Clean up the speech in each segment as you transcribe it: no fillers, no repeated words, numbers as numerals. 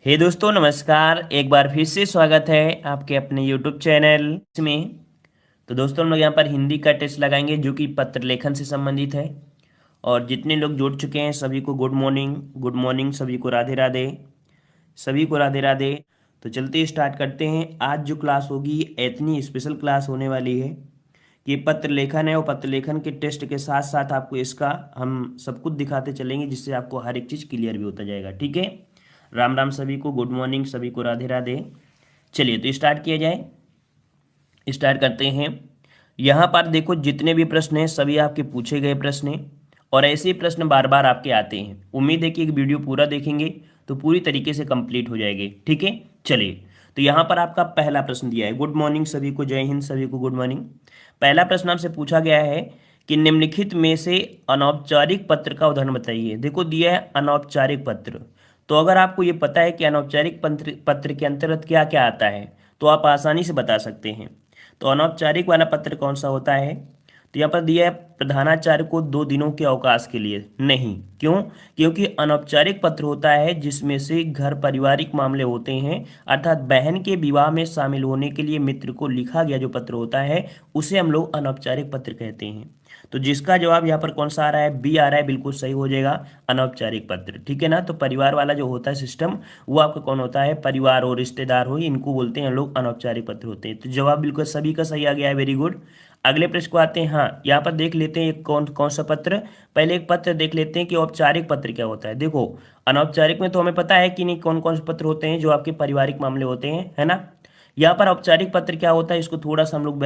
हे दोस्तों नमस्कार। एक बार फिर से स्वागत है आपके अपने यूट्यूब चैनल में। तो दोस्तों हम लोग यहाँ पर हिंदी का टेस्ट लगाएंगे जो कि पत्र लेखन से संबंधित है। और जितने लोग जुड़ चुके हैं सभी को गुड मॉर्निंग। गुड मॉर्निंग सभी को, राधे राधे। सभी को राधे राधे। तो चलते स्टार्ट करते हैं। आज जो क्लास होगी इतनी स्पेशल क्लास होने वाली है कि पत्र लेखन है, और पत्र लेखन के टेस्ट के साथ साथ आपको इसका हम सब कुछ दिखाते चलेंगे जिससे आपको हर एक चीज़ क्लियर भी होता जाएगा। ठीक है। राम राम सभी को, गुड मॉर्निंग सभी को, राधे राधे। चलिए तो स्टार्ट किया जाए। स्टार्ट करते हैं। यहाँ पर देखो जितने भी प्रश्न हैं सभी आपके पूछे गए प्रश्न हैं, और ऐसे प्रश्न बार बार आपके आते हैं। उम्मीद है कि एक वीडियो पूरा देखेंगे तो पूरी तरीके से कंप्लीट हो जाएगी। ठीक है। चलिए तो यहाँ पर आपका पहला प्रश्न दिया है। गुड मॉर्निंग सभी को, जय हिंद सभी को, गुड मॉर्निंग। पहला प्रश्न आपसे पूछा गया है कि निम्नलिखित में से अनौपचारिक पत्र का उदाहरण बताइए। देखो दिया है अनौपचारिक पत्र। तो अगर आपको ये पता है कि अनौपचारिक पत्र पत्र के अंतर्गत क्या क्या आता है तो आप आसानी से बता सकते हैं। तो अनौपचारिक वाला पत्र कौन सा होता है? तो यहाँ पर दिया है प्रधानाचार्य को 2 दिनों के अवकाश के लिए। नहीं, क्यों? क्योंकि अनौपचारिक पत्र होता है जिसमें से घर पारिवारिक मामले होते हैं, अर्थात बहन के विवाह में शामिल होने के लिए मित्र को लिखा गया जो पत्र होता है उसे हम लोग अनौपचारिक पत्र कहते हैं। तो जिसका जवाब यहाँ पर कौन सा आ रहा है? बी आ रहा है, बिल्कुल सही हो जाएगा, अनौपचारिक पत्र। ठीक है ना। तो परिवार वाला जो होता है सिस्टम वो आपका कौन होता है? परिवार हो, रिश्तेदार हो, इनको बोलते हैं लोग अनौपचारिक पत्र होते हैं। तो जवाब बिल्कुल सभी का सही आ गया है, वेरी गुड। अगले प्रश्न को आते हैं। हाँ, यहाँ पर देख लेते हैं कौन कौन सा पत्र। पहले एक पत्र देख लेते हैं कि औपचारिक पत्र क्या होता है। देखो अनौपचारिक में तो हमें पता है कि नहीं कौन कौन से पत्र होते हैं जो आपके पारिवारिक मामले होते हैं, है ना। यहाँ पर औपचारिक पत्र क्या होता है इसको थोड़ा सा हम लोग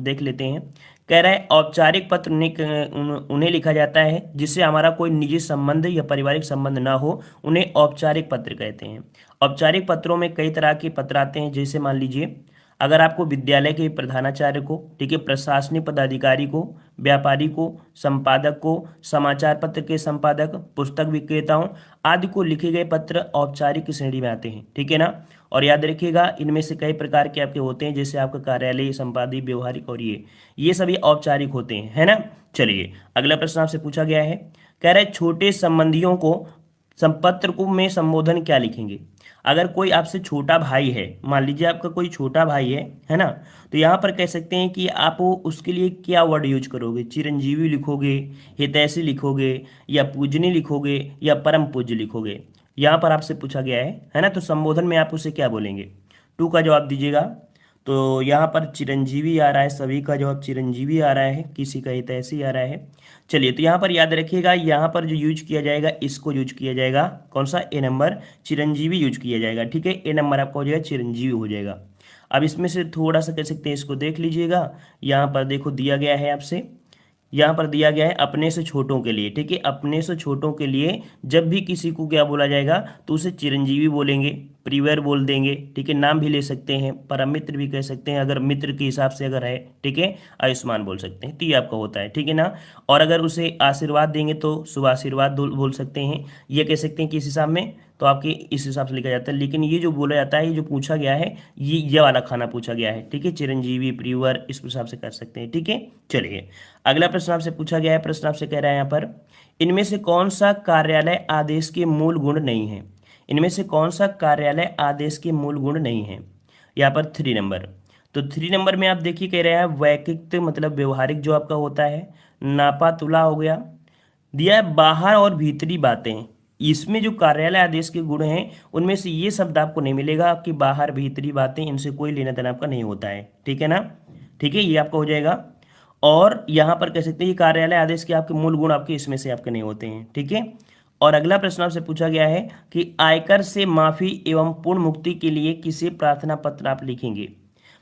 देख लेते हैं। कह रहा है औपचारिक पत्र उन्हें लिखा जाता है जिससे हमारा कोई निजी संबंध या पारिवारिक संबंध ना हो, उन्हें औपचारिक पत्र कहते हैं। औपचारिक पत्रों में कई तरह के पत्र आते हैं, जैसे मान लीजिए अगर आपको विद्यालय के प्रधानाचार्य को, ठीक है, प्रशासनिक पदाधिकारी को, व्यापारी को, संपादक को, समाचार पत्र के संपादक, पुस्तक विक्रेताओं आदि को लिखे गए पत्र औपचारिक की श्रेणी में आते हैं। ठीक है ना। और याद रखिएगा इनमें से कई प्रकार के आपके होते हैं, जैसे आपका कार्यालय, संपादकीय, व्यवहारिक, और ये सभी औपचारिक होते हैं, है ना। चलिए अगला प्रश्न आपसे पूछा गया है। कह रहे छोटे संबंधियों को संपत्र को में संबोधन क्या लिखेंगे? अगर कोई आपसे छोटा भाई है, मान लीजिए आपका कोई छोटा भाई है ना, तो यहाँ पर कह सकते हैं कि आप उसके लिए क्या वर्ड यूज करोगे? चिरंजीवी लिखोगे, हितैषी लिखोगे, या पूजनी लिखोगे, या परम पूज्य लिखोगे? यहाँ पर आपसे पूछा गया है ना। तो संबोधन में आप उसे क्या बोलेंगे? टू का जवाब दीजिएगा। तो यहाँ पर चिरंजीवी आ रहा है, सभी का जवाब चिरंजीवी आ रहा है, किसी का हितैषी आ रहा है। चलिए तो यहाँ पर याद रखिएगा, यहाँ पर जो यूज किया जाएगा इसको यूज किया जाएगा कौन सा? ए नंबर, चिरंजीवी यूज किया जाएगा। ठीक है, ए नंबर आपका हो जाएगा, चिरंजीवी हो जाएगा। अब इसमें से थोड़ा सा कह सकते हैं, इसको देख लीजिएगा। यहाँ पर देखो दिया गया है आपसे, यहाँ पर दिया गया है अपने से छोटों के लिए। ठीक है, अपने से छोटों के लिए जब भी किसी को क्या बोला जाएगा तो उसे चिरंजीवी बोलेंगे, प्रिवर बोल देंगे। ठीक है, नाम भी ले सकते हैं, परम मित्र भी कह सकते हैं अगर मित्र के हिसाब से अगर है। ठीक है, आयुष्मान बोल सकते हैं। तो ये आपका होता है, ठीक है ना। और अगर उसे आशीर्वाद देंगे तो शुभ आशीर्वाद बोल सकते हैं, ये कह सकते हैं किस हिसाब में, तो आपके इस हिसाब से लिखा जाता है। लेकिन ये जो बोला जाता है, ये जो पूछा गया है, ये वाला खाना पूछा गया है। ठीक है, चिरंजीवी, प्रिवर, इस हिसाब से कर सकते हैं। ठीक है। चलिए अगला प्रश्न आपसे पूछा गया है। प्रश्न आपसे कह रहा है यहाँ पर, इनमें से कौन सा कार्यालय आदेश के मूल गुण नहीं है? इनमें से कौन सा कार्यालय आदेश के मूल गुण नहीं है? यहाँ पर 3 नंबर। तो 3 नंबर में आप देखिए कह रहा है वैयक्तिक मतलब व्यवहारिक जो आपका होता है, नापा तुला हो गया, दिया है बाहर और भीतरी बातें। इसमें जो कार्यालय आदेश के गुण हैं उनमें से ये शब्द आपको नहीं मिलेगा कि बाहर भीतरी बातें, इनसे कोई लेना देना आपका नहीं होता है। ठीक है ना। ठीक है, ये आपका हो जाएगा। और यहाँ पर कह सकते हैं ये कार्यालय आदेश के आपके मूल गुण आपके इसमें से आपके नहीं होते हैं। ठीक है। और अगला प्रश्न आपसे पूछा गया है कि आयकर से माफी एवं पूर्ण मुक्ति के लिए किसे प्रार्थना पत्र आप लिखेंगे?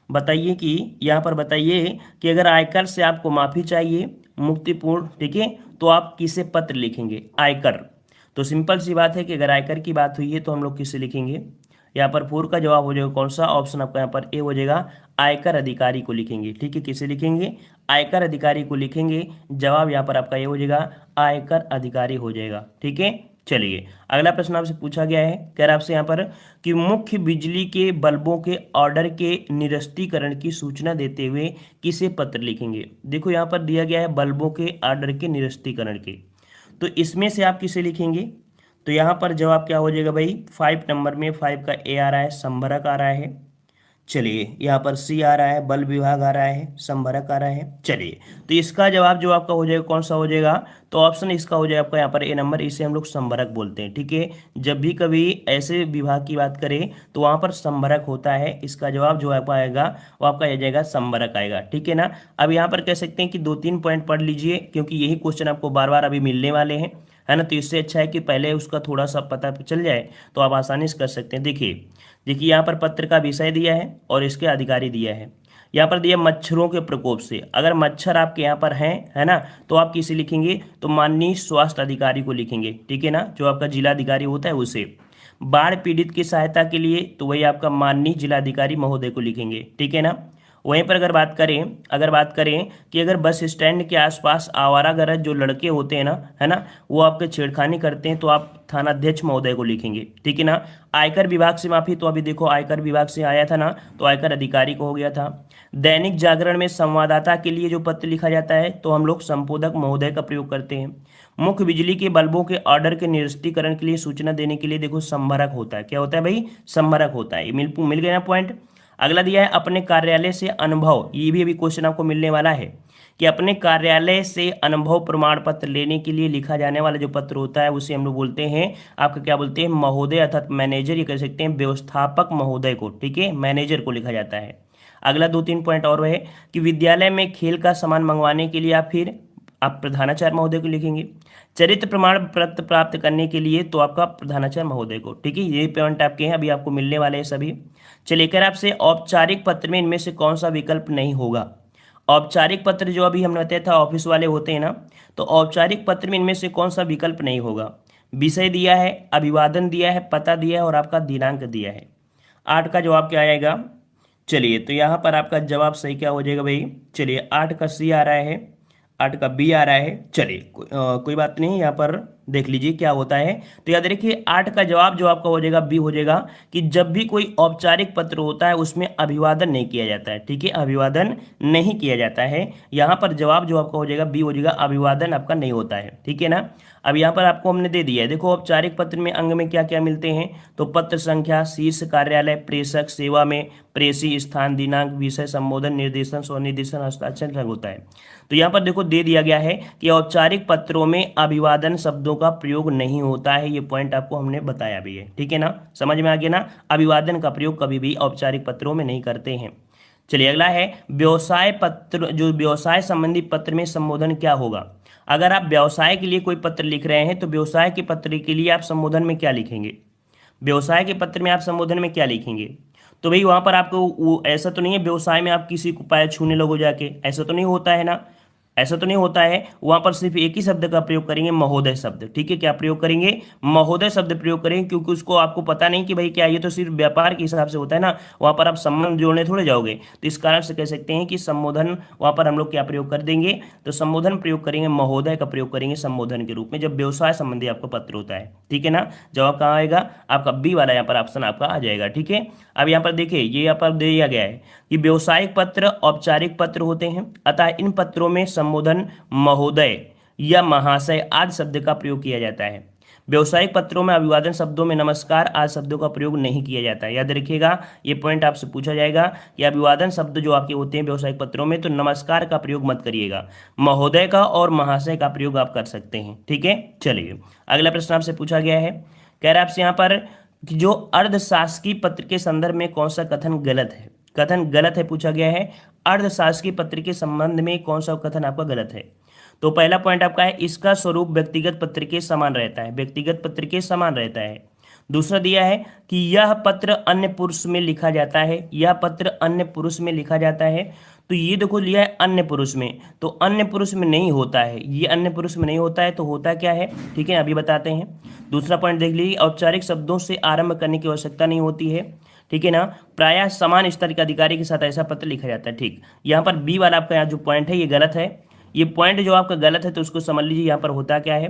बताइए कि यहाँ पर बताइए कि अगर आयकर से आपको माफी चाहिए, मुक्तिपूर्ण, ठीक है, तो आप किसे पत्र लिखेंगे? आयकर। तो सिंपल सी बात है कि अगर आयकर की बात हुई है तो हम लोग किसे लिखेंगे? यहाँ पर 4 का जवाब हो जाएगा कौन सा? ऑप्शन आपका यहाँ पर ए हो जाएगा, आयकर अधिकारी को लिखेंगे। ठीक है, किसे लिखेंगे? आयकर अधिकारी को लिखेंगे। जवाब यहाँ पर आपका ये हो जाएगा, आयकर अधिकारी हो जाएगा। ठीक है। चलिए अगला प्रश्न आपसे पूछा गया है, कह रहा आपसे यहाँ पर कि मुख्य बिजली के बल्बों के ऑर्डर के निरस्तीकरण की सूचना देते हुए किसे पत्र लिखेंगे? देखो यहाँ पर दिया गया है बल्बों के ऑर्डर के निरस्तीकरण के, तो इसमें से आप किसे लिखेंगे? तो यहाँ पर जवाब क्या हो जाएगा भाई, 5 नंबर में 5 का ए आ रहा है, संभरक आ रहा है। चलिए यहाँ पर सी आ रहा है, बल विभाग आ रहा है, संभरक आ रहा है। चलिए तो इसका जवाब जो आपका हो जाएगा कौन सा हो जाएगा, तो ऑप्शन इसका हो जाएगा आपका यहाँ पर ए नंबर, इसे हम लोग संभरक बोलते हैं। ठीक है, जब भी कभी ऐसे विभाग की बात करें तो वहाँ पर संभरक होता है, इसका जवाब जो आपका आएगा वो आपका आ जाएगा संभरक आएगा। ठीक है ना। अब यहाँ पर कह सकते हैं कि 2-3 पॉइंट पढ़ लीजिए, क्योंकि यही क्वेश्चन आपको बार बार अभी मिलने वाले हैं, है ना। तो इससे अच्छा है कि पहले उसका थोड़ा सा पता चल जाए तो आप आसानी से कर सकते हैं। देखिए देखिए यहाँ पर पत्र का विषय दिया है और इसके अधिकारी दिया है। यहाँ पर दिया मच्छरों के प्रकोप से, अगर मच्छर आपके यहाँ पर हैं, है ना, तो आप किसे लिखेंगे, तो माननीय स्वास्थ्य अधिकारी को लिखेंगे। ठीक है ना, जो आपका जिलाधिकारी होता है उसे। बाढ़ पीड़ित की सहायता के लिए तो वही आपका माननीय जिलाधिकारी महोदय को लिखेंगे। ठीक है ना। वहीं पर अगर बात करें कि अगर बस स्टैंड के आसपास आवारागर्द जो लड़के होते हैं ना, है ना, वो आपके छेड़खानी करते हैं तो आप थानाध्यक्ष महोदय को लिखेंगे। ठीक है ना। आयकर विभाग से माफी, तो अभी देखो आयकर विभाग से आया था ना, तो आयकर अधिकारी को हो गया था। दैनिक जागरण में संवाददाता के लिए जो पत्र लिखा जाता है तो हम लोग संपादक महोदय का प्रयोग करते हैं। मुख्य बिजली के बल्बों के ऑर्डर के निरस्तीकरण के लिए सूचना देने के लिए देखो संभरक होता है। क्या होता है भाई, संभरक होता है। मिल गया ना पॉइंट। अगला दिया है अपने कार्यालय से अनुभव, ये भी अभी क्वेश्चन आपको मिलने वाला है कि अपने कार्यालय से अनुभव प्रमाण पत्र लेने के लिए लिखा जाने वाला जो पत्र होता है उसे हम लोग बोलते हैं आपका, क्या बोलते हैं, महोदय अर्थात मैनेजर, ये कह सकते हैं व्यवस्थापक महोदय को। ठीक है, मैनेजर को लिखा जाता है। अगला 2-3 पॉइंट और है कि विद्यालय में खेल का सामान मंगवाने के लिए आप प्रधानाचार्य महोदय को लिखेंगे। चरित्र प्रमाण पत्र प्राप्त करने के लिए तो आपका प्रधानाचार्य महोदय को। ठीक है, ये पॉइंट आपके हैं, अभी आपको मिलने वाले हैं सभी। चलिए कर आपसे औपचारिक पत्र में इनमें से कौन सा विकल्प नहीं होगा। औपचारिक पत्र जो अभी हमने बताया था ऑफिस वाले होते हैं ना, तो औपचारिक पत्र में इनमें से कौन सा विकल्प नहीं होगा। विषय दिया है, अभिवादन दिया है, पता दिया है और आपका दिनांक दिया है। 8 का जवाब क्या आएगा। चलिए तो यहाँ पर आपका जवाब सही क्या हो जाएगा भाई, चलिए 8 का सी आ रहा है, 8 का बी आ रहा है। चलिए कोई बात नहीं, यहाँ पर देख लीजिए क्या होता है। तो याद रखिए 8 का जवाब जो आपका हो जाएगा बी हो जाएगा कि जब भी कोई औपचारिक पत्र होता है उसमें अभिवादन नहीं किया जाता है। ठीक है, अभिवादन नहीं किया जाता है। यहाँ पर जवाब जो आपका हो जाएगा बी हो जाएगा, अभिवादन आपका नहीं होता है। ठीक है ना। अब यहाँ पर आपको हमने दे दिया है, देखो औपचारिक पत्र में अंग में क्या क्या मिलते हैं, तो पत्र संख्या, शीर्ष कार्यालय, प्रेषक, सेवा में प्रेषी, स्थान, दिनांक, विषय, संबोधन, निर्देशन, स्वनिर्देशन, हस्ताक्षर लग होता है। तो यहाँ पर देखो दे दिया गया है कि औपचारिक पत्रों में अभिवादन शब्दों का प्रयोग नहीं होता है। ये पॉइंट आपको हमने बताया भी है। ठीक है ना, समझ में आ गया ना। अभिवादन का प्रयोग कभी भी औपचारिक पत्रों में नहीं करते हैं। चलिए अगला है व्यवसाय पत्र, जो व्यवसाय संबंधी पत्र में संबोधन क्या होगा। अगर आप व्यवसाय के लिए कोई पत्र लिख रहे हैं तो व्यवसाय के पत्र के लिए आप संबोधन में क्या लिखेंगे, व्यवसाय के पत्र में आप संबोधन में क्या लिखेंगे। तो भाई वहां पर आपको वो ऐसा तो नहीं है व्यवसाय में आप किसी को पैर छूने लगो जाके, ऐसा तो नहीं होता है ना, ऐसा तो नहीं होता है। वहां पर सिर्फ एक ही शब्द का प्रयोग करेंगे, महोदय शब्द। ठीक है, क्या प्रयोग करेंगे, महोदय शब्द प्रयोग करेंगे, क्योंकि उसको आपको पता नहीं कि भाई क्या, ये तो सिर्फ व्यापार के हिसाब से होता है ना, वहां पर आप संबंध जोड़ने थोड़े जाओगे। तो इस कारण से कह सकते हैं कि संबोधन वहां पर हम लोग क्या प्रयोग कर देंगे, तो संबोधन प्रयोग करेंगे, महोदय का प्रयोग करेंगे संबोधन के रूप में जब व्यवसाय संबंधी आपका पत्र होता है। ठीक है ना, जवाब कहाँ आएगा आपका बी वाला यहाँ पर ऑप्शन आपका आ जाएगा। ठीक है, अब यहाँ पर देखिए ये यहाँ पर दिया गया है कि व्यवसायिक पत्र औपचारिक पत्र होते हैं, अतः इन पत्रों में संबोधन महोदय या महाशय आदि शब्द का प्रयोग किया जाता है। व्यवसायिक पत्रों में अभिवादन शब्दों में नमस्कार आदि शब्दों का प्रयोग नहीं किया जाता है। याद रखिएगा ये पॉइंट आपसे पूछा जाएगा कि अभिवादन शब्द जो आपके होते हैं व्यवसायिक पत्रों में, तो नमस्कार का प्रयोग मत करिएगा, महोदय का और महाशय का प्रयोग आप कर सकते हैं। ठीक है, चलिए अगला प्रश्न आपसे पूछा गया है, कह रहा है आपसे यहाँ पर कि जो अर्धशासकीय पत्र के संदर्भ में कौन सा कथन गलत है। कथन गलत है पूछा गया है, अर्धशासकीय पत्र के संबंध में कौन सा कथन आपका गलत है। तो पहला पॉइंट आपका है इसका स्वरूप व्यक्तिगत पत्र के समान रहता है, व्यक्तिगत पत्र के समान रहता है। दूसरा दिया है कि यह पत्र अन्य पुरुष में लिखा जाता है, यह पत्र अन्य पुरुष में लिखा जाता है। तो ये देखो लिया है अन्य पुरुष में, तो अन्य पुरुष में नहीं होता है, ये अन्य पुरुष में नहीं होता है, तो होता क्या है। ठीक है, अभी बताते हैं। दूसरा पॉइंट देख लीजिए, औपचारिक शब्दों से आरंभ करने की आवश्यकता नहीं होती है। ठीक है ना, प्रायः समान स्तर के अधिकारी के साथ ऐसा पत्र लिखा जाता है। ठीक, यहाँ पर बी वाला आपका यहाँ जो पॉइंट है ये गलत है, ये पॉइंट जो आपका गलत है, तो उसको समझ लीजिए यहाँ पर होता क्या है।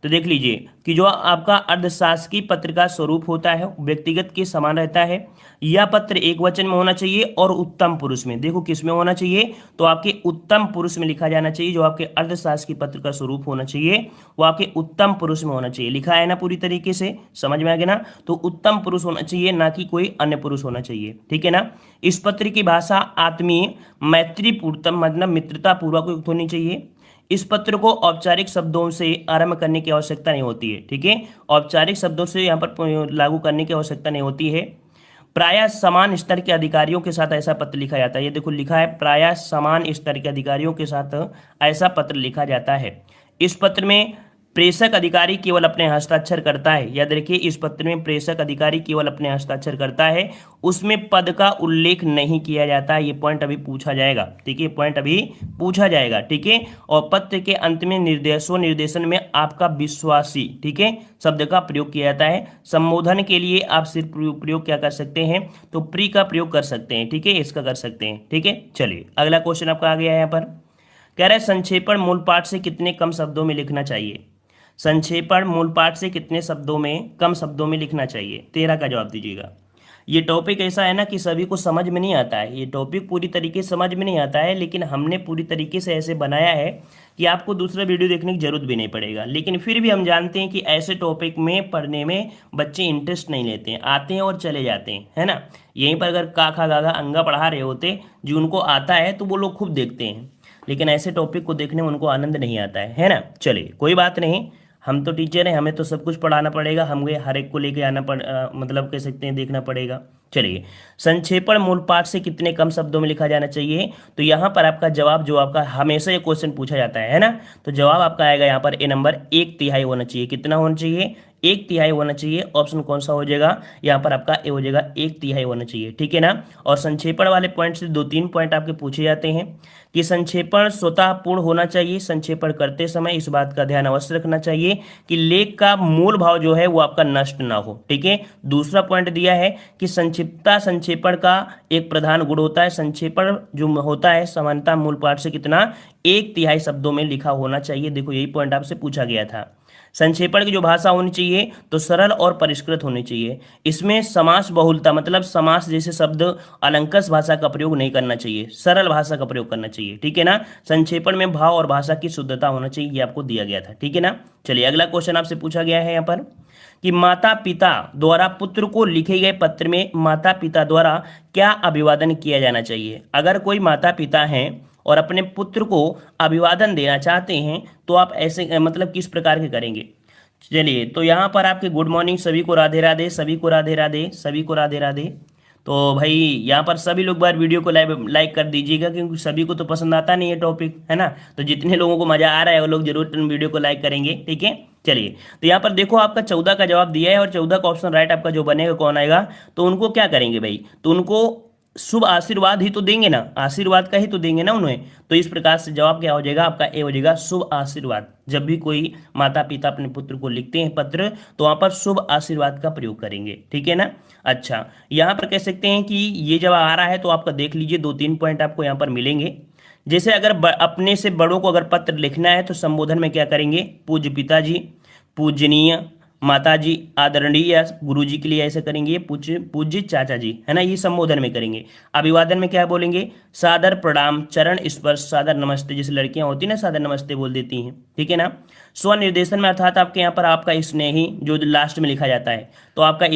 तो देख लीजिए कि जो आपका अर्धशासकीय पत्र का स्वरूप होता है व्यक्तिगत के समान रहता है। यह पत्र एक वचन में होना चाहिए और उत्तम पुरुष में। देखो किस में होना चाहिए, तो आपके उत्तम पुरुष में लिखा जाना चाहिए। जो आपके अर्धशासकीय पत्र का स्वरूप होना चाहिए वो आपके उत्तम पुरुष में होना चाहिए। लिखा है ना पूरी तरीके से, समझ में आ गया ना। तो उत्तम पुरुष होना चाहिए, ना कि कोई अन्य पुरुष होना चाहिए, ठीक है ना। इस पत्र की भाषा आत्मीय मैत्रीपूर्वक मतलब मित्रता पूर्वक युक्त होनी चाहिए। इस पत्र को औपचारिक शब्दों से आरंभ करने की आवश्यकता नहीं होती है, ठीक है। औपचारिक शब्दों से यहाँ पर लागू करने की आवश्यकता नहीं होती है। प्रायः समान स्तर के अधिकारियों के साथ ऐसा पत्र लिखा जाता है। ये देखो लिखा है प्रायः समान स्तर के अधिकारियों के साथ ऐसा पत्र लिखा जाता है। इस पत्र में प्रेषक अधिकारी केवल अपने हस्ताक्षर करता है। याद रखिए इस पत्र में प्रेषक अधिकारी केवल अपने हस्ताक्षर करता है, उसमें पद का उल्लेख नहीं किया जाता है। ये पॉइंट अभी पूछा जाएगा, ठीक है, पॉइंट अभी पूछा जाएगा, ठीक है। और पत्र के अंत में निर्देशन में आपका विश्वासी, ठीक है, शब्द का प्रयोग किया जाता है। संबोधन के लिए आप सिर्फ प्रयोग क्या कर सकते हैं, तो प्री का प्रयोग कर सकते हैं, ठीक है, इसका कर सकते हैं, ठीक है। चलिए अगला क्वेश्चन आपका आ गया है यहाँ पर, कह रहा है संक्षेपण मूल पाठ से कितने कम शब्दों में लिखना चाहिए। संक्षेपण मूल पाठ से कितने शब्दों में कम शब्दों में लिखना चाहिए, 13 का जवाब दीजिएगा। ये टॉपिक ऐसा है ना कि सभी को समझ में नहीं आता है, ये टॉपिक पूरी तरीके से समझ में नहीं आता है, लेकिन हमने पूरी तरीके से ऐसे बनाया है कि आपको दूसरा वीडियो देखने की जरूरत भी नहीं पड़ेगा। लेकिन फिर भी हम जानते हैं कि ऐसे टॉपिक में पढ़ने में बच्चे इंटरेस्ट नहीं लेते हैं, आते हैं और चले जाते हैं, है ना। यहीं पर अगर का खा गा गा अंगा पढ़ा रहे होते जो उनको आता है तो वो लोग खूब देखते हैं, लेकिन ऐसे टॉपिक को देखने में उनको आनंद नहीं आता है ना। चलिए कोई बात नहीं, हम तो टीचर हैं, हमें तो सब कुछ पढ़ाना पड़ेगा, हमें हर एक को लेके आना मतलब कह सकते हैं देखना पड़ेगा। चलिए संक्षेपण मूल पाठ से कितने कम शब्दों में लिखा जाना चाहिए, तो यहाँ पर आपका जवाब जो आपका हमेशा ये क्वेश्चन पूछा जाता है ना, तो जवाब आपका आएगा यहाँ पर ए नंबर 1/3 होना चाहिए। कितना होना चाहिए, 1/3 होना चाहिए। ऑप्शन कौन सा हो जाएगा, यहाँ पर आपका ए हो जाएगा 1/3 होना चाहिए, ठीक है ना। और संक्षेपण वाले पॉइंट से 2-3 पॉइंट आपके पूछे जाते हैं कि संक्षेपण स्वतः पूर्ण होना चाहिए। संक्षेपण करते समय इस बात का ध्यान अवश्य रखना चाहिए कि लेख का मूल भाव जो है वो आपका नष्ट ना हो, ठीक है। दूसरा पॉइंट दिया है कि संक्षिप्तता संक्षेपण का एक प्रधान गुण होता है। संक्षेपण जो होता है समानता मूल पाठ से कितना 1/3 शब्दों में लिखा होना चाहिए। देखो यही पॉइंट आपसे पूछा गया था। संक्षेपण की जो भाषा होनी चाहिए तो सरल और परिष्कृत होनी चाहिए। इसमें समास बहुलता मतलब समास जैसे शब्द अलंकृत भाषा का प्रयोग नहीं करना चाहिए, सरल भाषा का प्रयोग करना चाहिए, ठीक है ना। संक्षेपण में भाव और भाषा की शुद्धता होना चाहिए, ये आपको दिया गया था, ठीक है ना। चलिए अगला क्वेश्चन आपसे पूछा गया है यहाँ पर कि माता पिता द्वारा पुत्र को लिखे गए पत्र में माता पिता द्वारा क्या अभिवादन किया जाना चाहिए। अगर कोई माता पिता हैं और अपने पुत्र को अभिवादन देना चाहते हैं तो आप ऐसे मतलब किस प्रकार के करेंगे। चलिए तो यहाँ पर आपके गुड मॉर्निंग, सभी को राधे राधे, सभी को राधे राधे, सभी को राधे राधे। तो भाई यहाँ पर सभी लोग बार वीडियो को लाइक कर दीजिएगा, क्योंकि सभी को तो पसंद आता नहीं है टॉपिक, है ना। तो जितने लोगों को मजा आ रहा है वो लोग जरूर वीडियो को लाइक करेंगे, ठीक है। चलिए तो यहाँ पर देखो आपका 14 का जवाब दिया है और 14 का ऑप्शन राइट आपका जो बनेगा कौन आएगा, तो उनको क्या करेंगे भाई, तो उनको शुभ आशीर्वाद ही तो देंगे ना, आशीर्वाद का ही तो देंगे ना उन्हें। तो इस प्रकार से जवाब क्या हो जाएगा आपका ए हो जाएगा शुभ आशीर्वाद। जब भी कोई माता पिता अपने पुत्र को लिखते हैं पत्र तो वहां पर शुभ आशीर्वाद का प्रयोग करेंगे, ठीक है ना। अच्छा यहाँ पर कह सकते हैं कि ये जब आ रहा है तो आपका देख लीजिए 2-3 पॉइंट आपको यहाँ पर मिलेंगे। जैसे अगर अपने से बड़ों को अगर पत्र लिखना है तो संबोधन में क्या करेंगे, पूज्य पिताजी, पूजनीय माताजी, आदरणीय गुरुजी के लिए ऐसे करेंगे, पूज्य चाचा जी, है ना, ये संबोधन में करेंगे। अभिवादन में क्या बोलेंगे, सादर प्रणाम, चरण स्पर्श, सादर नमस्ते, जैसे लड़कियां होती ना सादर नमस्ते बोल देती हैं, ठीक है ना। स्वनिर्देशन में अर्थात आपके यहाँ पर आपका स्नेही जो लास्ट में लिखा जाता है, तो आपका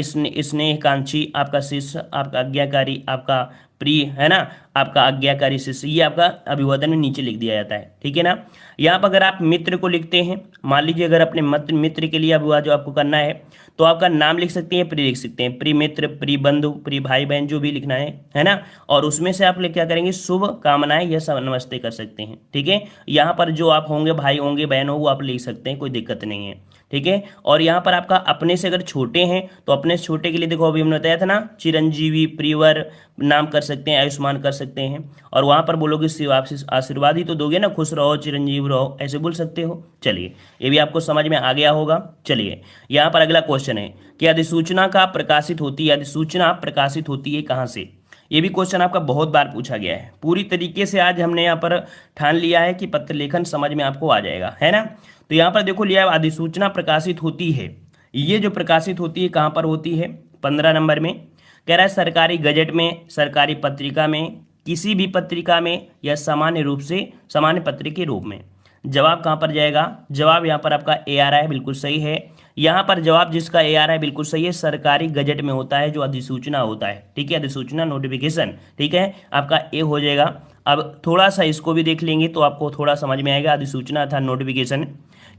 स्नेहकांक्षी, आपका शिष्य, आपका आज्ञाकारी, आपका प्रिय, है ना, आपका आज्ञाकारी शिष्य, ये आपका अभिवादन में नीचे लिख दिया जाता है, ठीक है ना। यहाँ पर अगर आप मित्र को लिखते हैं, मान लीजिए अगर अपने मित्र के लिए अभिवादन जो आपको करना है तो आपका नाम लिख सकते हैं, प्रिय लिख सकते हैं, प्रिय मित्र, प्रिय बंधु, प्रिय भाई बहन, जो भी लिखना है ना। और उसमें से आप क्या करेंगे, शुभ कामनाएं या नमस्ते कर सकते हैं, ठीक है। यहाँ पर जो आप होंगे, भाई होंगे, बहन हो, वो आप लिख सकते हैं, कोई दिक्कत नहीं है, ठीक है। और यहाँ पर आपका अपने से अगर छोटे हैं तो अपने से छोटे के लिए देखो अभी हमने बताया था ना, चिरंजीवी, प्रियवर नाम कर सकते हैं, आयुष्मान कर सकते हैं। और वहाँ पर बोलोगे शिव आशीर्वाद ही तो दोगे ना, खुश रहो, चिरंजीव रहो, ऐसे बोल सकते हो। चलिए ये भी आपको समझ में आ गया होगा। चलिए यहाँ पर अगला क्वेश्चन है कि अधिसूचना अधिसूचना प्रकाशित होती है कहाँ से। ये भी क्वेश्चन आपका बहुत बार पूछा गया है। पूरी तरीके से आज हमने यहाँ पर ठान लिया है कि पत्र लेखन समझ में आपको आ जाएगा, है ना। तो यहाँ पर देखो लिया अधिसूचना प्रकाशित होती है, ये जो प्रकाशित होती है कहाँ पर होती है, 15 नंबर में कह रहा है सरकारी गजट में, सरकारी पत्रिका में, किसी भी पत्रिका में, या सामान्य रूप से सामान्य पत्र के रूप में। जवाब कहाँ पर जाएगा, जवाब यहाँ पर आपका ए आ रहा है, बिल्कुल सही है। यहाँ पर जवाब जिसका ए आ रहा है बिल्कुल सही है, सरकारी गजट में होता है जो अधिसूचना होता है, ठीक है, अधिसूचना नोटिफिकेशन, ठीक है, आपका ए हो जाएगा। अब थोड़ा सा इसको भी देख लेंगे तो आपको थोड़ा समझ में आएगा, अधिसूचना था नोटिफिकेशन।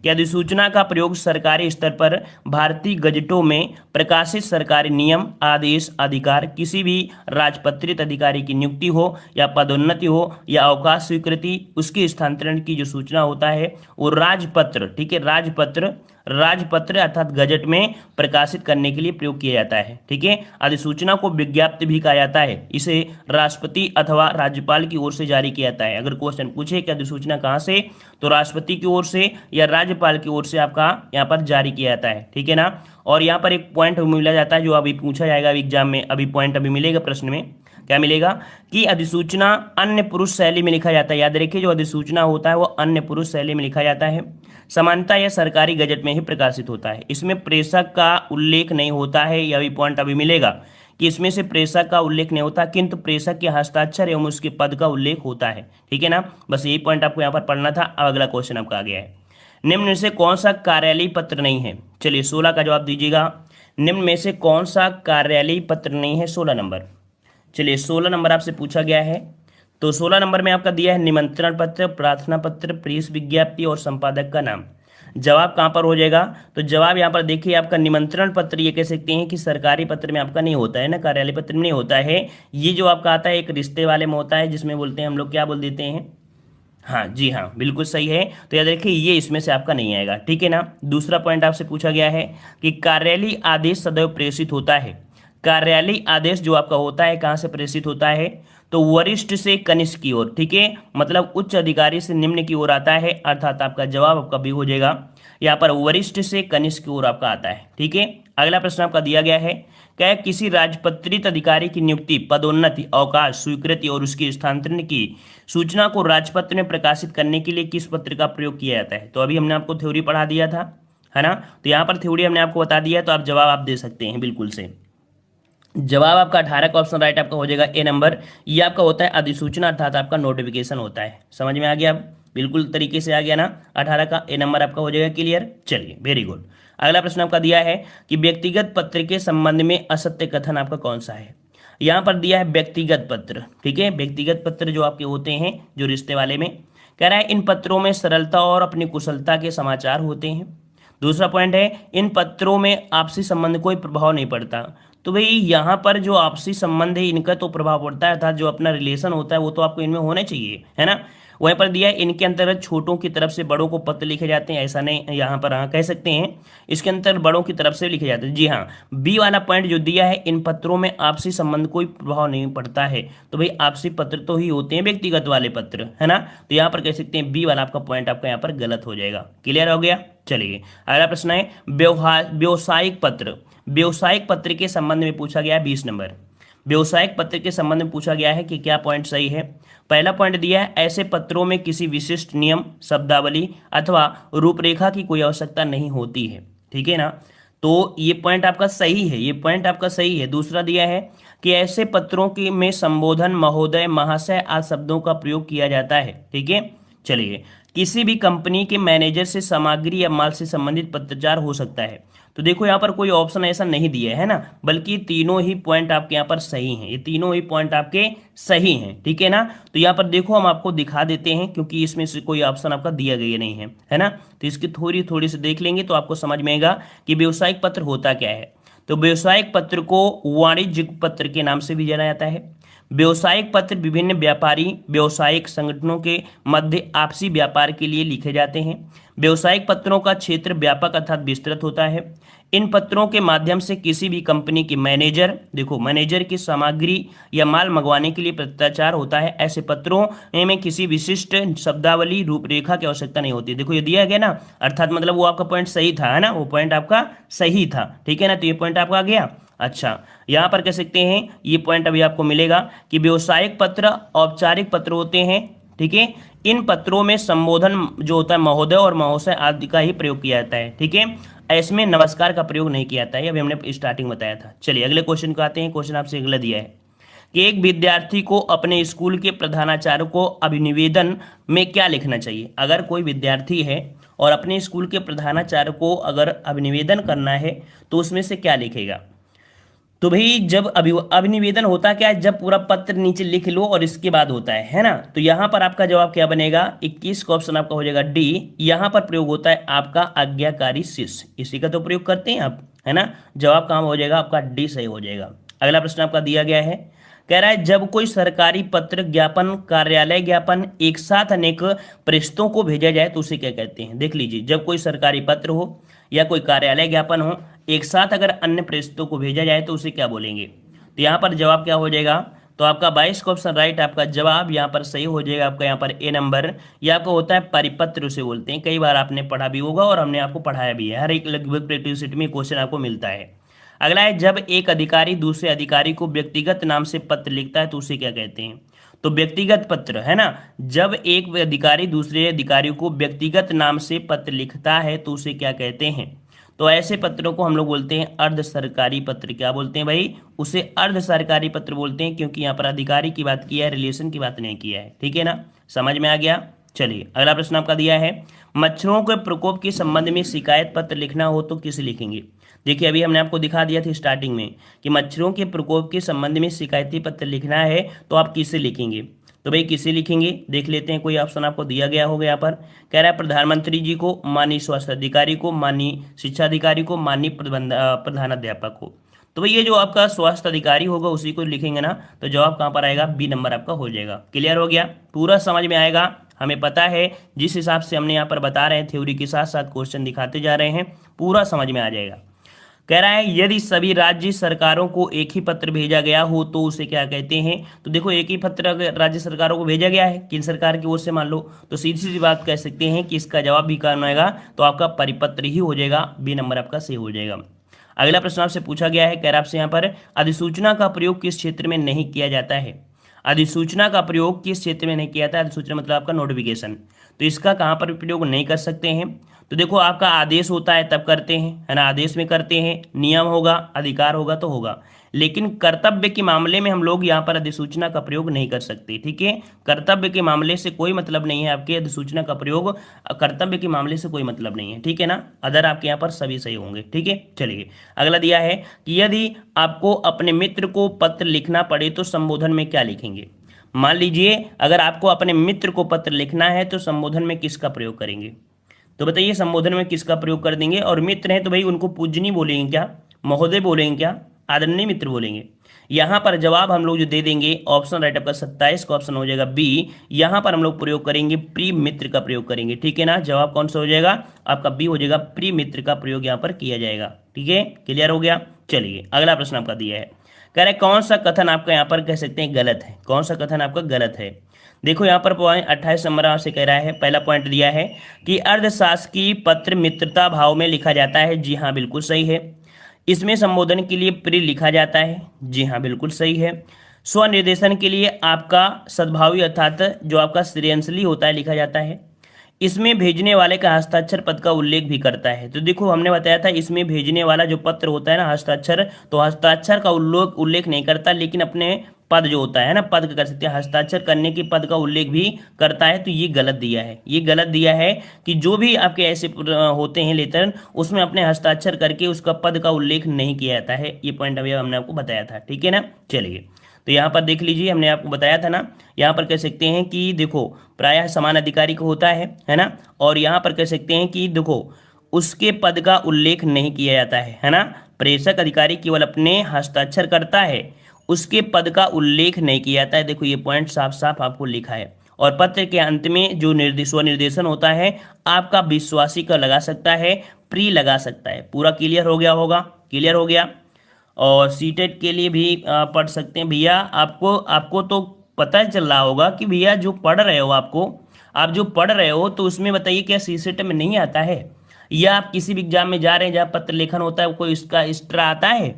कि अधिसूचना का प्रयोग सरकारी स्तर पर भारतीय गजटों में प्रकाशित सरकारी नियम, आदेश, अधिकार, किसी भी राजपत्रित अधिकारी की नियुक्ति हो या पदोन्नति हो या अवकाश स्वीकृति, उसके स्थानांतरण की जो सूचना होता है वो राजपत्र, ठीक है, राजपत्र अर्थात गजट में प्रकाशित करने के लिए प्रयोग किया जाता है, ठीक है। अधिसूचना को विज्ञप्ति भी कहा जाता है, इसे राष्ट्रपति अथवा राज्यपाल की ओर से जारी किया जाता है। अगर क्वेश्चन पूछे कि अधिसूचना कहाँ से, तो राष्ट्रपति की ओर से या राज्यपाल की ओर से आपका यहाँ पर जारी किया जाता है, ठीक है ना। और यहाँ पर एक पॉइंट मिला जाता है जो अभी पूछा जाएगा एग्जाम में, अभी पॉइंट अभी मिलेगा प्रश्न में, क्या मिलेगा कि अधिसूचना अन्य पुरुष शैली में लिखा जाता है। याद रखिए जो अधिसूचना होता है वो अन्य पुरुष शैली में लिखा जाता है, सामान्यतः यह सरकारी गजट में ही प्रकाशित होता है, इसमें प्रेषक का उल्लेख नहीं होता है। यह भी पॉइंट अभी मिलेगा कि इसमें से प्रेषक का उल्लेख नहीं होता, किंतु प्रेषक के हस्ताक्षर एवं उसके पद का उल्लेख होता है, ठीक है ना। बस यही पॉइंट आपको यहाँ पर पढ़ना था। अब अगला क्वेश्चन आपका आ गया है, निम्न में से कौन सा कार्यालयीय पत्र नहीं है। चलिए 16 का जवाब दीजिएगा, निम्न में से कौन सा कार्यालयीय पत्र नहीं है, 16 नंबर। चलिए 16 नंबर आपसे पूछा गया है, तो 16 नंबर में आपका दिया है निमंत्रण पत्र, प्रार्थना पत्र, प्रेस विज्ञप्ति और संपादक का नाम। जवाब कहाँ पर हो जाएगा, तो जवाब यहाँ पर देखिए आपका निमंत्रण पत्र, ये कह सकते हैं कि सरकारी पत्र में आपका नहीं होता है ना, कार्यालय पत्र में नहीं होता है। ये जो आपका आता है एक रिश्ते वाले में होता है, जिसमें बोलते हैं हम लोग क्या बोल देते हैं, हाँ जी हाँ बिल्कुल सही है। तो याद रखिए ये इसमें से आपका नहीं आएगा, ठीक है ना। दूसरा पॉइंट आपसे पूछा गया है कि कार्यालयीय आदेश सदैव प्रेषित होता है। कार्यालयीय आदेश जो आपका होता है कहाँ से प्रेषित होता है, तो वरिष्ठ से कनिष्ठ की ओर, ठीक है, मतलब उच्च अधिकारी से निम्न की ओर आता है, अर्थात आपका जवाब आपका भी हो जाएगा यहाँ पर वरिष्ठ से कनिष्ठ की ओर आपका आता है, ठीक है। अगला प्रश्न आपका दिया गया है, क्या किसी राजपत्रित अधिकारी की नियुक्ति, पदोन्नति, अवकाश स्वीकृति और उसके स्थानांतरण की सूचना को राजपत्र में प्रकाशित करने के लिए किस पत्र का प्रयोग किया जाता है। तो अभी हमने आपको थ्योरी पढ़ा दिया था, है ना, तो यहाँ पर थ्योरी हमने आपको बता दिया, तो आप जवाब आप दे सकते हैं बिल्कुल से। जवाब आपका 18 का ऑप्शन राइट आपका हो जाएगा, ए नंबर। ये आपका होता है अधिसूचना अर्थात आपका नोटिफिकेशन होता है। समझ में आ गया, अब बिल्कुल तरीके से आ गया ना, 18 का ए नंबर आपका हो जाएगा क्लियर। चलिए वेरी गुड। अगला प्रश्न आपका दिया है कि व्यक्तिगत पत्र के संबंध में असत्य कथन आपका कौन सा है। यहाँ पर दिया है व्यक्तिगत पत्र, ठीक है, व्यक्तिगत पत्र जो आपके होते हैं जो रिश्ते वाले में, कह रहा है इन पत्रों में सरलता और अपनी कुशलता के समाचार होते हैं। दूसरा पॉइंट है इन पत्रों में आपसी संबंध कोई प्रभाव नहीं पड़ता। तो भाई यहाँ पर जो आपसी संबंध है इनका तो प्रभाव पड़ता है, अर्थात जो अपना रिलेशन होता है वो तो आपको इनमें होना चाहिए, है ना। वहीं पर दिया है इनके अंतर्गत छोटों की तरफ से बड़ों को पत्र लिखे जाते हैं, ऐसा नहीं यहाँ पर हाँ कह सकते हैं, इसके अंतर बड़ों की तरफ से लिखे जाते हैं। जी हाँ, बी वाला पॉइंट जो दिया है इन पत्रों में आपसी संबंध कोई प्रभाव नहीं पड़ता है, तो भाई आपसी पत्र तो ही होते हैं व्यक्तिगत वाले पत्र, है ना। तो यहाँ पर कह सकते हैं बी वाला आपका पॉइंट आपका यहाँ पर गलत हो जाएगा। क्लियर हो गया। चलिए अगला प्रश्न है व्यवसायिक पत्र। व्यवसायिक पत्र के संबंध में पूछा गया है 20 नंबर। व्यवसायिक पत्र के संबंध में पूछा गया है कि क्या पॉइंट सही है। पहला पॉइंट दिया है ऐसे पत्रों में किसी विशिष्ट नियम, शब्दावली अथवा रूपरेखा की कोई आवश्यकता नहीं होती है, ठीक है ना। तो ये पॉइंट आपका सही है, ये पॉइंट आपका सही है। दूसरा दिया है कि ऐसे पत्रों के में संबोधन, महोदय, महाशय आदि शब्दों का प्रयोग किया जाता है, ठीक है। चलिए किसी भी कंपनी के मैनेजर से सामग्री या माल से संबंधित पत्राचार हो सकता है। तो देखो यहाँ पर कोई ऑप्शन ऐसा नहीं दिया है ना, बल्कि तीनों ही पॉइंट आपके यहाँ पर सही हैं, ये तीनों ही पॉइंट आपके सही हैं, ठीक है ना। तो यहाँ पर देखो हम आपको दिखा देते हैं क्योंकि इसमें से कोई ऑप्शन आपका दिया गया नहीं है ना। तो इसकी थोड़ी सी देख लेंगे तो आपको समझ में आएगा कि व्यवसायिक पत्र होता क्या है। तो व्यवसायिक पत्र को वाणिज्यिक पत्र के नाम से भी जाना जाता है। व्यवसायिक पत्र विभिन्न व्यापारी व्यवसायिक संगठनों के मध्य आपसी व्यापार के लिए लिखे जाते हैं। व्यवसायिक पत्रों का क्षेत्र व्यापक अर्थात विस्तृत होता है। इन पत्रों के माध्यम से किसी भी कंपनी के मैनेजर, देखो मैनेजर की सामग्री या माल मंगवाने के लिए पत्राचार होता है। ऐसे पत्रों में किसी विशिष्ट शब्दावली, रूपरेखा की आवश्यकता नहीं होती। देखो ये दिया गया ना, अर्थात मतलब वो आपका पॉइंट सही था, है ना, वो पॉइंट आपका सही था, ठीक है ना। तो ये पॉइंट आपका आ गया। अच्छा, यहाँ पर कह सकते हैं ये पॉइंट अभी आपको मिलेगा कि व्यवसायिक पत्र औपचारिक पत्र होते हैं, ठीक है। इन पत्रों में संबोधन जो होता है महोदय और महोदय आदि का ही प्रयोग किया जाता है, ठीक है। इसमें नमस्कार का प्रयोग नहीं किया जाता है, अभी हमने स्टार्टिंग बताया था। चलिए अगले क्वेश्चन को आते हैं। क्वेश्चन आपसे अगला दिया है कि एक विद्यार्थी को अपने स्कूल के प्रधानाचार्य को अभिनिवेदन में क्या लिखना चाहिए। अगर कोई विद्यार्थी है और अपने स्कूल के प्रधानाचार्य को अगर अभिनिवेदन करना है तो उसमें से क्या लिखेगा। तो भाई जब अभिनिवेदन होता क्या है, जब पूरा पत्र नीचे लिख लो और इसके बाद होता है ना। तो यहाँ पर आपका जवाब क्या बनेगा, 21 का ऑप्शन आपका हो जाएगा डी। यहाँ पर प्रयोग होता है आपका आज्ञाकारी शिष्य, इसी का तो प्रयोग करते हैं आप, है ना। जवाब कहाँ हो जाएगा आपका, डी सही हो जाएगा। अगला प्रश्न आपका दिया गया है, कह रहा है जब कोई सरकारी पत्र, ज्ञापन, कार्यालय ज्ञापन एक साथ अनेक पृष्ठों को भेजा जाए तो उसे क्या कहते हैं। देख लीजिए, जब कोई सरकारी पत्र हो या कोई कार्यालय ज्ञापन हो, एक साथ अगर अन्य पृष्ठों को भेजा जाए तो उसे क्या बोलेंगे। तो यहाँ पर जवाब क्या हो जाएगा, तो आपका 22 का ऑप्शन राइट, आपका जवाब यहाँ पर सही हो जाएगा। आपका यहाँ पर ए नंबर, यह आपका होता है परिपत्र उसे बोलते हैं। कई बार आपने पढ़ा भी होगा और हमने आपको पढ़ाया भी है, हर एक लगभग प्रैक्टिस सेट में क्वेश्चन आपको मिलता है। अगला है, जब एक अधिकारी दूसरे अधिकारी को व्यक्तिगत नाम से पत्र लिखता है तो उसे क्या कहते हैं। तो व्यक्तिगत पत्र, है ना। जब एक अधिकारी दूसरे अधिकारी को व्यक्तिगत नाम से पत्र लिखता है तो उसे क्या कहते हैं। तो ऐसे पत्रों को हम लोग बोलते हैं अर्ध सरकारी पत्र। क्या बोलते हैं भाई, उसे अर्ध सरकारी पत्र बोलते हैं, क्योंकि यहाँ पर अधिकारी की बात की है, रिलेशन की बात नहीं किया है, ठीक है ना। समझ में आ गया। चलिए अगला प्रश्न आपका दिया है, मच्छरों के प्रकोप के संबंध में शिकायत पत्र लिखना हो तो किसे लिखेंगे। देखिए अभी हमने आपको दिखा दिया था स्टार्टिंग में कि मच्छरों के प्रकोप के संबंध में शिकायती पत्र लिखना है तो आप किसे लिखेंगे। तो भाई किसे लिखेंगे, देख लेते हैं। कोई ऑप्शन आपको दिया गया होगा यहाँ पर, कह रहा है प्रधानमंत्री जी को, माननीय स्वास्थ्य अधिकारी को, माननीय शिक्षा अधिकारी को, माननीय प्रधानाध्यापक को। तो भाई ये जो आपका स्वास्थ्य अधिकारी होगा उसी को लिखेंगे ना। तो जवाब कहाँ पर आएगा, बी नंबर आपका हो जाएगा। क्लियर हो गया, पूरा समझ में आएगा। हमें पता है जिस हिसाब से हमने यहाँ पर बता रहे हैं, थ्योरी के साथ साथ क्वेश्चन दिखाते जा रहे हैं, पूरा समझ में आ जाएगा। कह रहा है यदि सभी राज्य सरकारों को एक ही पत्र भेजा गया हो तो उसे क्या कहते हैं। तो देखो एक ही पत्र अगर राज्य सरकारों को भेजा गया है केंद्र सरकार की ओर से मान लो, तो सीधी सीधी बात कह सकते हैं कि इसका जवाब भी कौन आएगा, तो आपका परिपत्र ही हो जाएगा। बी नंबर आपका सही हो जाएगा। अगला प्रश्न आपसे पूछा गया है, कह रहा आपसे यहाँ पर अधिसूचना का प्रयोग किस क्षेत्र में नहीं किया जाता है। अधिसूचना का प्रयोग किस क्षेत्र में नहीं किया जाता है। अधिसूचना मतलब आपका नोटिफिकेशन, तो इसका कहाँ पर प्रयोग नहीं कर सकते हैं। तो देखो आपका आदेश होता है तब करते हैं, है ना, आदेश में करते हैं, नियम होगा, अधिकार होगा तो होगा। लेकिन कर्तव्य के मामले में हम लोग यहाँ पर अधिसूचना का प्रयोग नहीं कर सकते, ठीक है। कर्तव्य के मामले से कोई मतलब नहीं है आपके, अधिसूचना का प्रयोग कर्तव्य के मामले से कोई मतलब नहीं है, ठीक है ना। अदर आपके यहाँ पर सभी सही होंगे, ठीक है। चलिए अगला दिया है कि यदि आपको अपने मित्र को पत्र लिखना पड़े तो संबोधन में क्या लिखेंगे। मान लीजिए अगर आपको अपने मित्र को पत्र लिखना है तो संबोधन में किसका प्रयोग करेंगे। तो बताइए संबोधन में किसका प्रयोग कर देंगे। और मित्र हैं तो भाई उनको पूजनीय बोलेंगे क्या, महोदय बोलेंगे क्या, आदरणीय मित्र बोलेंगे। यहाँ पर जवाब हम लोग जो दे देंगे ऑप्शन राइट आपका 27 का ऑप्शन हो जाएगा बी। यहाँ पर हम लोग प्रयोग करेंगे प्रिय मित्र का प्रयोग करेंगे, ठीक है ना। जवाब कौन सा हो जाएगा आपका बी हो जाएगा, प्रिय मित्र का प्रयोग यहाँ पर किया जाएगा, ठीक है। क्लियर हो गया। चलिए अगला प्रश्न आपका दिया है, कह रहे कौन सा कथन आपका यहाँ पर कह सकते हैं गलत है। कौन सा कथन आपका गलत है। देखो यहाँ पर पॉइंट 28 नंबर आपसे कह रहा है, पहला पॉइंट दिया है कि अर्धशासकीय पत्र मित्रता भाव में लिखा जाता है। जी हाँ बिल्कुल सही है। इसमें संबोधन के लिए प्रिय लिखा जाता है। जी हाँ बिल्कुल सही है। स्वनिर्देशन के लिए आपका सद्भावी अर्थात जो आपका श्रेयांशली होता है लिखा जाता है। इसमें भेजने वाले का हस्ताक्षर पद का उल्लेख भी करता है। तो देखो हमने बताया था इसमें भेजने वाला जो पत्र होता है ना हस्ताक्षर, तो हस्ताक्षर का उल्लेख नहीं करता, लेकिन अपने पद जो होता है ना पद का कर सकते हैं, हस्ताक्षर करने के पद का उल्लेख भी करता है। तो ये गलत दिया है, ये गलत दिया है कि जो भी आपके ऐसे होते हैं लेटर उसमें अपने हस्ताक्षर करके उसका पद का उल्लेख नहीं किया जाता है। ये पॉइंट अभी हमने आपको बताया था, ठीक है ना। चलिए तो यहाँ पर देख लीजिए हमने आपको बताया था ना, यहाँ पर कह सकते हैं कि देखो प्रायः समान अधिकारी को होता है ना। और यहाँ पर कह सकते हैं कि देखो उसके पद का उल्लेख नहीं किया जाता है ना। प्रेषक अधिकारी केवल अपने हस्ताक्षर करता है, उसके पद का उल्लेख नहीं किया जाता है। देखो ये पॉइंट साफ साफ आपको लिखा है। और पत्र के अंत में जो स्वनिर्देशन होता है आपका विश्वासी का लगा सकता है, प्री लगा सकता है। पूरा क्लियर हो गया होगा, क्लियर हो गया। और सीटेट के लिए भी पढ़ सकते हैं भैया। आपको तो पता चल रहा होगा कि भैया जो पढ़ रहे हो आप जो पढ़ रहे हो तो उसमें बताइए क्या सीसेट में नहीं आता है, या आप किसी भी एग्जाम में जा रहे हैं जहाँ पत्र लेखन होता है कोई इसका एक्स्ट्रा आता है।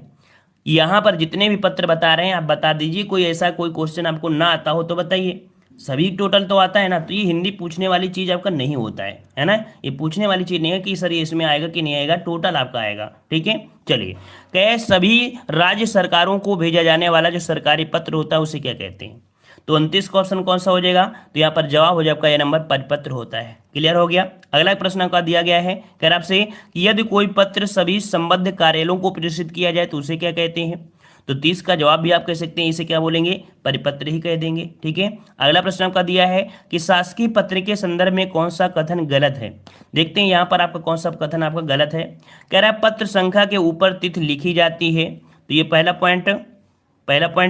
यहाँ पर जितने भी पत्र बता रहे हैं आप बता दीजिए, कोई ऐसा कोई क्वेश्चन आपको ना आता हो तो बताइए। सभी टोटल तो आता है ना, तो ये हिंदी पूछने वाली चीज आपका नहीं होता है ना, ये पूछने वाली चीज नहीं है कि सर ये इसमें आएगा कि नहीं आएगा, टोटल आपका आएगा। ठीक है, चलिए। कहे सभी राज्य सरकारों को भेजा जाने वाला जो सरकारी पत्र होता है उसे क्या कहते हैं? तो 29 का ऑप्शन कौन सा हो जाएगा? तो यहाँ पर जवाब हो जाएगा आपका ये नंबर, परिपत्र होता है। क्लियर हो गया। अगला प्रश्न आपका दिया गया है, कह रहा आपसे कि यदि कोई पत्र सभी संबद्ध कार्यालयों को प्रेषित किया जाए तो उसे क्या कहते हैं? तो 30 का जवाब भी आप कह सकते हैं, इसे क्या बोलेंगे? परिपत्र ही कह देंगे। ठीक है, अगला प्रश्न आपका दिया है कि शासकीय पत्र के संदर्भ में कौन सा कथन गलत है? देखते हैं यहाँ पर आपका कौन सा कथन आपका गलत है। कह रहा है पत्र संख्या के ऊपर तिथि लिखी जाती है, तो ये पहला पॉइंट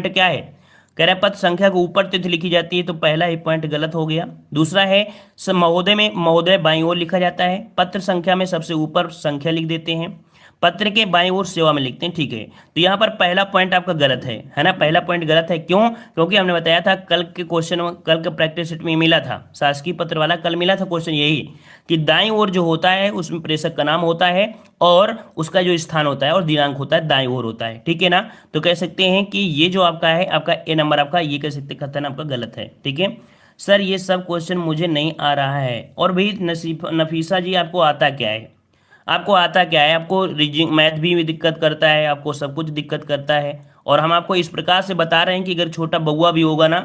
क्या है? कह रहा है पत्र संख्या के ऊपर तिथि लिखी जाती है, तो पहला ही पॉइंट गलत हो गया। दूसरा है महोदय में महोदय बाईं ओर लिखा जाता है, पत्र संख्या में सबसे ऊपर संख्या लिख देते हैं, पत्र के बाईं ओर सेवा में लिखते हैं। ठीक है, तो यहाँ पर पहला पॉइंट आपका गलत है ना, पहला पॉइंट गलत है। क्यों? क्योंकि हमने बताया था कल के क्वेश्चन, कल के प्रैक्टिस सेट में मिला था, शासकीय पत्र वाला कल मिला था क्वेश्चन यही, कि दाईं ओर जो होता है उसमें प्रेषक का नाम होता है और उसका जो स्थान होता है और दिनांक होता है दाईं ओर होता है। ठीक है ना, तो कह सकते हैं कि ये जो आपका है, आपका ए नंबर आपका, ये कह सकते हैं कथन आपका गलत है। ठीक है सर, ये सब क्वेश्चन मुझे नहीं आ रहा है। और भाई नफीसा जी, आपको आता क्या है? आपको आता क्या है? आपको रीजनिंग मैथ भी दिक्कत करता है, आपको सब कुछ दिक्कत करता है, और हम आपको इस प्रकार से बता रहे हैं कि अगर छोटा बउआ भी होगा ना,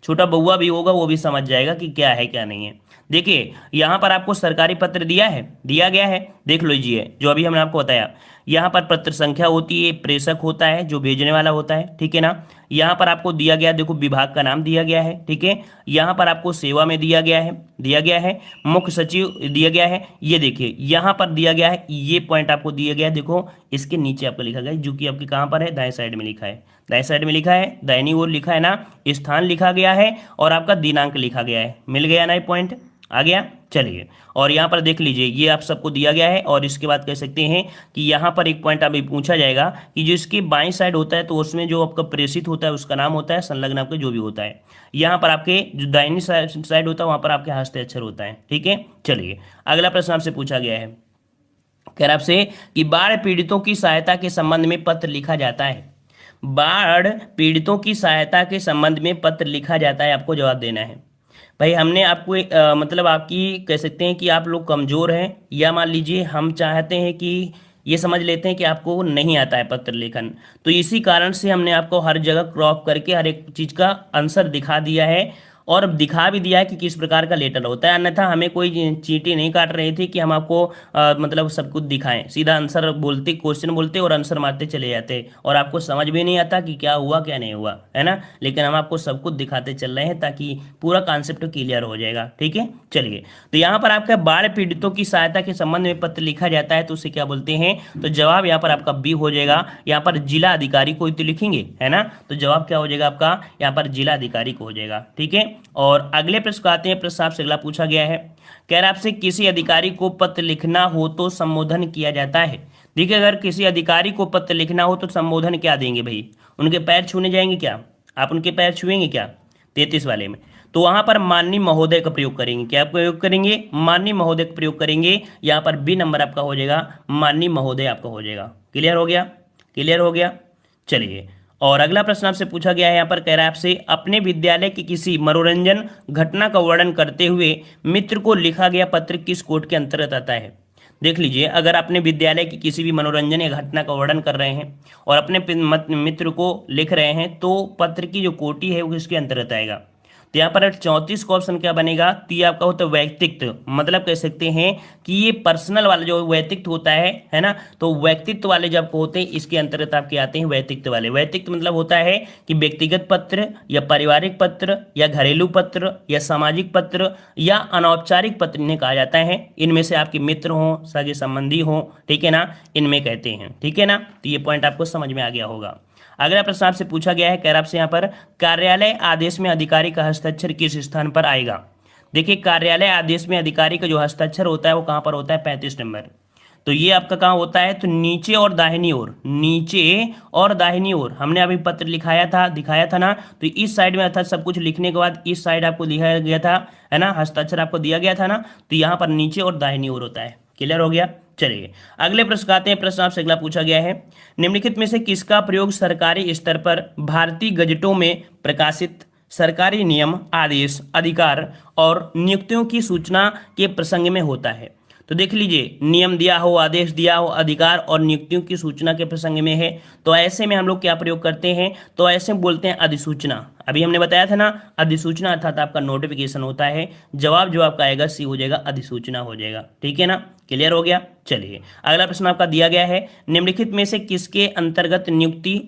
छोटा बउआ भी होगा, वो भी समझ जाएगा कि क्या है क्या नहीं है। देखिए यहाँ पर आपको सरकारी पत्र दिया गया है, देख लीजिए जो अभी हमने आपको बताया। यहाँ पर पत्र संख्या होती है, प्रेषक होता है जो भेजने वाला होता है। ठीक है ना, यहाँ पर आपको दिया गया, देखो विभाग का नाम दिया गया है। ठीक है, यहाँ पर आपको सेवा में दिया गया है, मुख्य सचिव दिया गया है। ये देखिए यहाँ पर दिया गया है, ये पॉइंट आपको दिया गया है, देखो इसके नीचे आपको लिखा गया है, जो कि आपके कहाँ पर है? दाएं साइड में लिखा है, दाएं साइड में लिखा है, दाहिनी ओर लिखा है ना, स्थान लिखा गया है और आपका दिनांक लिखा गया है। मिल गया ना ये पॉइंट? आ गया। चलिए, और यहाँ पर देख लीजिए ये आप सबको दिया गया है, और इसके बाद कह सकते हैं कि यहाँ पर एक पॉइंट अभी पूछा जाएगा कि जिसकी बाईं साइड होता है तो उसमें जो आपका प्रेषित होता है उसका नाम होता है, संलग्न आपके जो भी होता है। यहाँ पर आपके जो दाहिनी साइड होता है वहाँ पर आपके हस्ताक्षर होता है। ठीक है, चलिए अगला प्रश्न आपसे पूछा गया है, कह रहा आपसे कि बाढ़ पीड़ितों की सहायता के संबंध में पत्र लिखा जाता है। बाढ़ पीड़ितों की सहायता के संबंध में पत्र लिखा जाता है, आपको जवाब देना है। भाई हमने आपको मतलब आपकी कह सकते हैं कि आप लोग कमज़ोर हैं, या मान लीजिए हम चाहते हैं कि ये समझ लेते हैं कि आपको नहीं आता है पत्र लेखन, तो इसी कारण से हमने आपको हर जगह क्रॉप करके हर एक चीज़ का आंसर दिखा दिया है, और दिखा भी दिया है कि किस प्रकार का लेटर होता है। अन्यथा हमें कोई चींटी नहीं काट रही थी कि हम आपको मतलब सब कुछ दिखाएं, सीधा आंसर बोलते, क्वेश्चन बोलते और आंसर मारते चले जाते, और आपको समझ भी नहीं आता कि क्या हुआ क्या नहीं हुआ, है ना। लेकिन हम आपको सब कुछ दिखाते चल रहे हैं ताकि पूरा कॉन्सेप्ट क्लियर हो जाएगा। ठीक है, चलिए। तो यहाँ पर आपका बाढ़ पीड़ितों की सहायता के संबंध में पत्र लिखा जाता है तो उसे क्या बोलते हैं? तो जवाब यहाँ पर आपका बी हो जाएगा। यहाँ पर जिला अधिकारी को तो लिखेंगे, है ना, तो जवाब क्या हो जाएगा आपका? यहाँ पर जिला अधिकारी को हो जाएगा। ठीक है, और अगले प्रश्न को आते हैं। प्रश्न आपसे अगला पूछा गया है, कह रहा आपसे किसी अधिकारी को पत्र लिखना हो तो संबोधन किया जाता है। देखिए अगर किसी अधिकारी को पत्र लिखना हो तो संबोधन क्या देंगे भाई? उनके पैर छूने जाएंगे क्या? आप उनके पैर छुएंगे क्या? 33 वाले में तो वहां पर माननीय महोदय का प्रयोग करेंगे। क्या प्रयोग करेंगे? माननीय महोदय का प्रयोग करेंगे। यहाँ पर बी नंबर आपका हो जाएगा, माननीय महोदय आपका हो जाएगा। क्लियर हो गया? क्लियर हो गया। चलिए, और अगला प्रश्न आपसे पूछा गया है, यहाँ पर कह रहा है आपसे अपने विद्यालय की किसी मनोरंजन घटना का वर्णन करते हुए मित्र को लिखा गया पत्र किस कोड के अंतर्गत आता है? देख लीजिए, अगर अपने विद्यालय की किसी भी मनोरंजन या घटना का वर्णन कर रहे हैं और अपने मित्र को लिख रहे हैं तो पत्र की जो कोटि है वो किसके अंतर्गत आएगा? तो यहाँ पर 34 का ऑप्शन क्या बनेगा? तो ये आपका होता है व्यक्तित्व, मतलब कह सकते हैं कि ये पर्सनल वाला जो व्यक्तित्व होता है ना, तो व्यक्तित्व वाले जब होते हैं इसके अंतर्गत आपके आते हैं व्यक्तित्व वाले। व्यक्तित्व मतलब होता है कि व्यक्तिगत पत्र या पारिवारिक पत्र या घरेलू पत्र या सामाजिक पत्र या अनौपचारिक पत्र इन्हें कहा जाता है। इनमें से आपके मित्र हों, सगे संबंधी हों, ठीक है ना, इनमें कहते हैं। ठीक है ना, तो ये पॉइंट आपको समझ में आ गया होगा। अगला प्रश्न आपसे पूछा गया है, कह रहा आपसे यहाँ पर कार्यालय आदेश में अधिकारी का हस्ताक्षर किस स्थान पर आएगा? देखिए कार्यालय आदेश में अधिकारी का जो हस्ताक्षर होता है वो कहाँ पर होता है? 35 नंबर। तो ये आपका कहाँ होता है? तो नीचे और दाहिनी ओर, नीचे और दाहिनी ओर। हमने अभी पत्र दिखाया था ना, तो इस साइड में अर्थात सब कुछ लिखने के बाद इस साइड आपको दिखाया गया था, है ना, हस्ताक्षर आपको दिया गया था ना, तो यहाँ पर नीचे और दाहिनी ओर होता है। क्लियर हो गया। चलिए अगले प्रश्न आते हैं। प्रश्न आपसे अगला पूछा गया है, निम्नलिखित में से किसका प्रयोग सरकारी स्तर पर भारतीय गजटों में प्रकाशित सरकारी नियम, आदेश, अधिकार और नियुक्तियों की सूचना के प्रसंग में होता है। तो देख लीजिए, नियम दिया हो, आदेश दिया हो, अधिकार और नियुक्तियों की सूचना के प्रसंग में है, तो ऐसे में हम लोग क्या प्रयोग करते हैं, तो ऐसे बोलते हैं अधिसूचना। अभी हमने बताया था ना, अधिसूचना अर्थात आपका नोटिफिकेशन होता है। जवाब जो आपका आएगा सी हो जाएगा, अधिसूचना हो जाएगा। ठीक है ना, क्लियर हो गया। चलिए अगला प्रश्न आपका दिया गया है, निम्नलिखित में से किसके अंतर्गत नियुक्ति,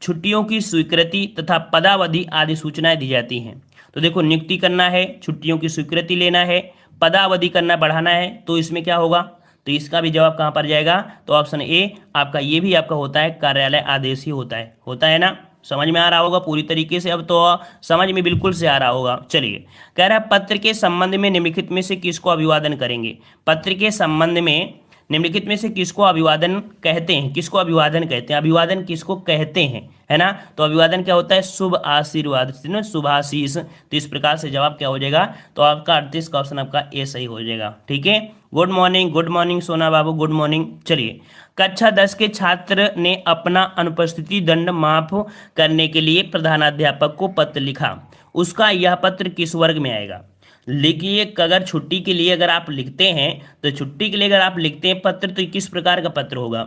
छुट्टियों की स्वीकृति तथा पदावधि आदि सूचनाएं दी जाती हैं। तो देखो, नियुक्ति करना है, छुट्टियों की स्वीकृति लेना है, पदावधि करना, बढ़ाना है, तो इसमें क्या होगा, तो इसका भी जवाब कहाँ पर जाएगा, तो ऑप्शन ए आपका, ये भी आपका होता है कार्यालय आदेश ही होता है ना। समझ में आ रहा होगा पूरी तरीके से, अब तो समझ में बिल्कुल से आ रहा होगा। चलिए, कह रहा है पत्र के संबंध में निम्नलिखित में से किसको अभिवादन करेंगे। पत्र के संबंध में निम्नलिखित में से किसको अभिवादन कहते हैं, किसको अभिवादन कहते हैं, अभिवादन किसको कहते हैं, है ना। तो अभिवादन क्या होता है, शुभ आशीर्वाद, शुभाशीष। तो इस प्रकार से जवाब क्या हो जाएगा, तो आपका 38 का ऑप्शन आपका ए सही हो जाएगा। ठीक है, गुड मॉर्निंग सोना बाबू, गुड मॉर्निंग। चलिए, कक्षा 10 के छात्र ने अपना अनुपस्थिति दंड माफ करने के लिए प्रधानाध्यापक को पत्र लिखा, उसका यह पत्र किस वर्ग में आएगा। लिखिए, अगर छुट्टी के लिए अगर आप लिखते हैं, तो छुट्टी के लिए अगर आप लिखते हैं पत्र, तो किस प्रकार का पत्र होगा,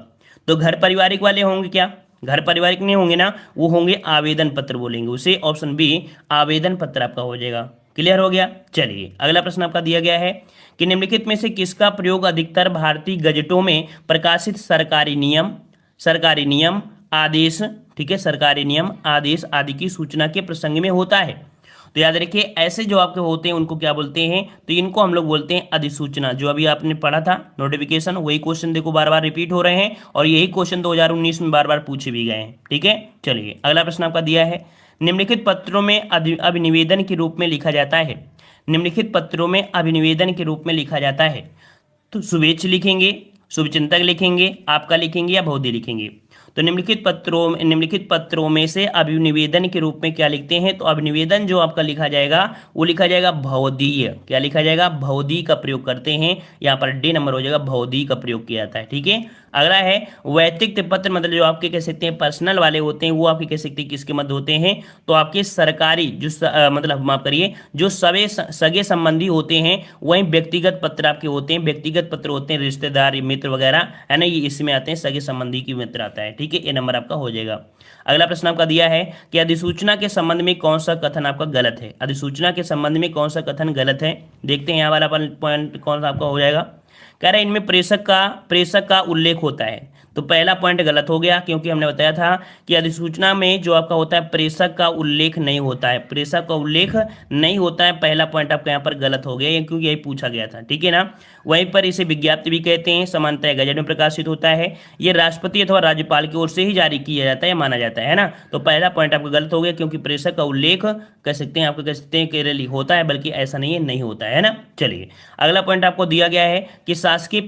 तो घर पारिवारिक वाले होंगे क्या, घर पारिवारिक नहीं होंगे ना, वो होंगे आवेदन पत्र बोलेंगे उसे, ऑप्शन बी आवेदन पत्र आपका हो जाएगा। क्लियर हो गया। चलिए अगला प्रश्न आपका दिया गया है कि निम्नलिखित में से किसका प्रयोग अधिकतर भारतीय गजटों में प्रकाशित सरकारी नियम, आदेश, ठीक है, सरकारी नियम, आदेश आदि की सूचना के प्रसंग में होता है। तो याद रखिए, ऐसे जो आपके होते हैं उनको क्या बोलते हैं, तो इनको हम लोग बोलते हैं अधिसूचना। जो अभी आपने पढ़ा था नोटिफिकेशन, वही क्वेश्चन देखो बार बार रिपीट हो रहे हैं, और यही क्वेश्चन 2019 में बार बार पूछे भी गए हैं। ठीक है, चलिए अगला प्रश्न आपका दिया है, निम्नलिखित पत्रों में अभिनिवेदन के रूप में लिखा जाता है। निम्नलिखित पत्रों में अभिनिवेदन के रूप में लिखा जाता है, तो शुभेच्छ लिखेंगे, शुभचिंतक लिखेंगे, आपका लिखेंगे या भौदी लिखेंगे। तो निम्नलिखित पत्रों में से अभिनिवेदन के रूप में क्या लिखते हैं, तो अभिनिवेदन जो आपका लिखा जाएगा वो लिखा जाएगा भौदीय। क्या लिखा जाएगा, भौदी का प्रयोग करते हैं, यहाँ पर डी नंबर हो जाएगा, भौदी का प्रयोग किया जाता है। ठीक है, अगला है वैयक्तिक पत्र, मतलब जो आपके कह सकते हैं पर्सनल वाले होते हैं, वो आपके कह सकते हैं किसके मध्य होते हैं, तो आपके सरकारी जो मतलब माफ करिए, जो सगे संबंधी होते हैं, वही व्यक्तिगत पत्र आपके होते हैं। व्यक्तिगत पत्र होते हैं रिश्तेदार, मित्र वगैरह, है ना, ये इसमें आते हैं, सगे संबंधी की मित्र आता है। ठीक है, ये नंबर आपका हो जाएगा। अगला प्रश्न आपका दिया है कि अधिसूचना के संबंध में कौन सा कथन आपका गलत है। अधिसूचना के संबंध में कौन सा कथन गलत है, देखते हैं यहाँ वाला पॉइंट कौन सा आपका हो जाएगा। कह रहे हैं इनमें प्रेषक का उल्लेख होता है, तो पहला पॉइंट गलत हो गया, क्योंकि हमने बताया था कि अधिसूचना में जो आपका होता है प्रेषक का उल्लेख नहीं होता है, प्रेषक का उल्लेख नहीं होता है। पहला पॉइंट आपका यहाँ पर गलत हो गया, क्योंकि यही पूछा गया था। ठीक है ना, वहीं पर इसे विज्ञप्ति भी कहते हैं, सामान्यतः गजट में प्रकाशित होता है, ये राष्ट्रपति अथवा राज्यपाल की ओर से ही जारी किया जाता है, माना जाता है ना। तो पहला पॉइंट आपका गलत हो गया, क्योंकि प्रेषक का उल्लेख कह सकते हैं, आपको कह सकते हैं केरली होता है, बल्कि ऐसा नहीं होता है ना। चलिए अगला पॉइंट आपको दिया गया है कि शासकीय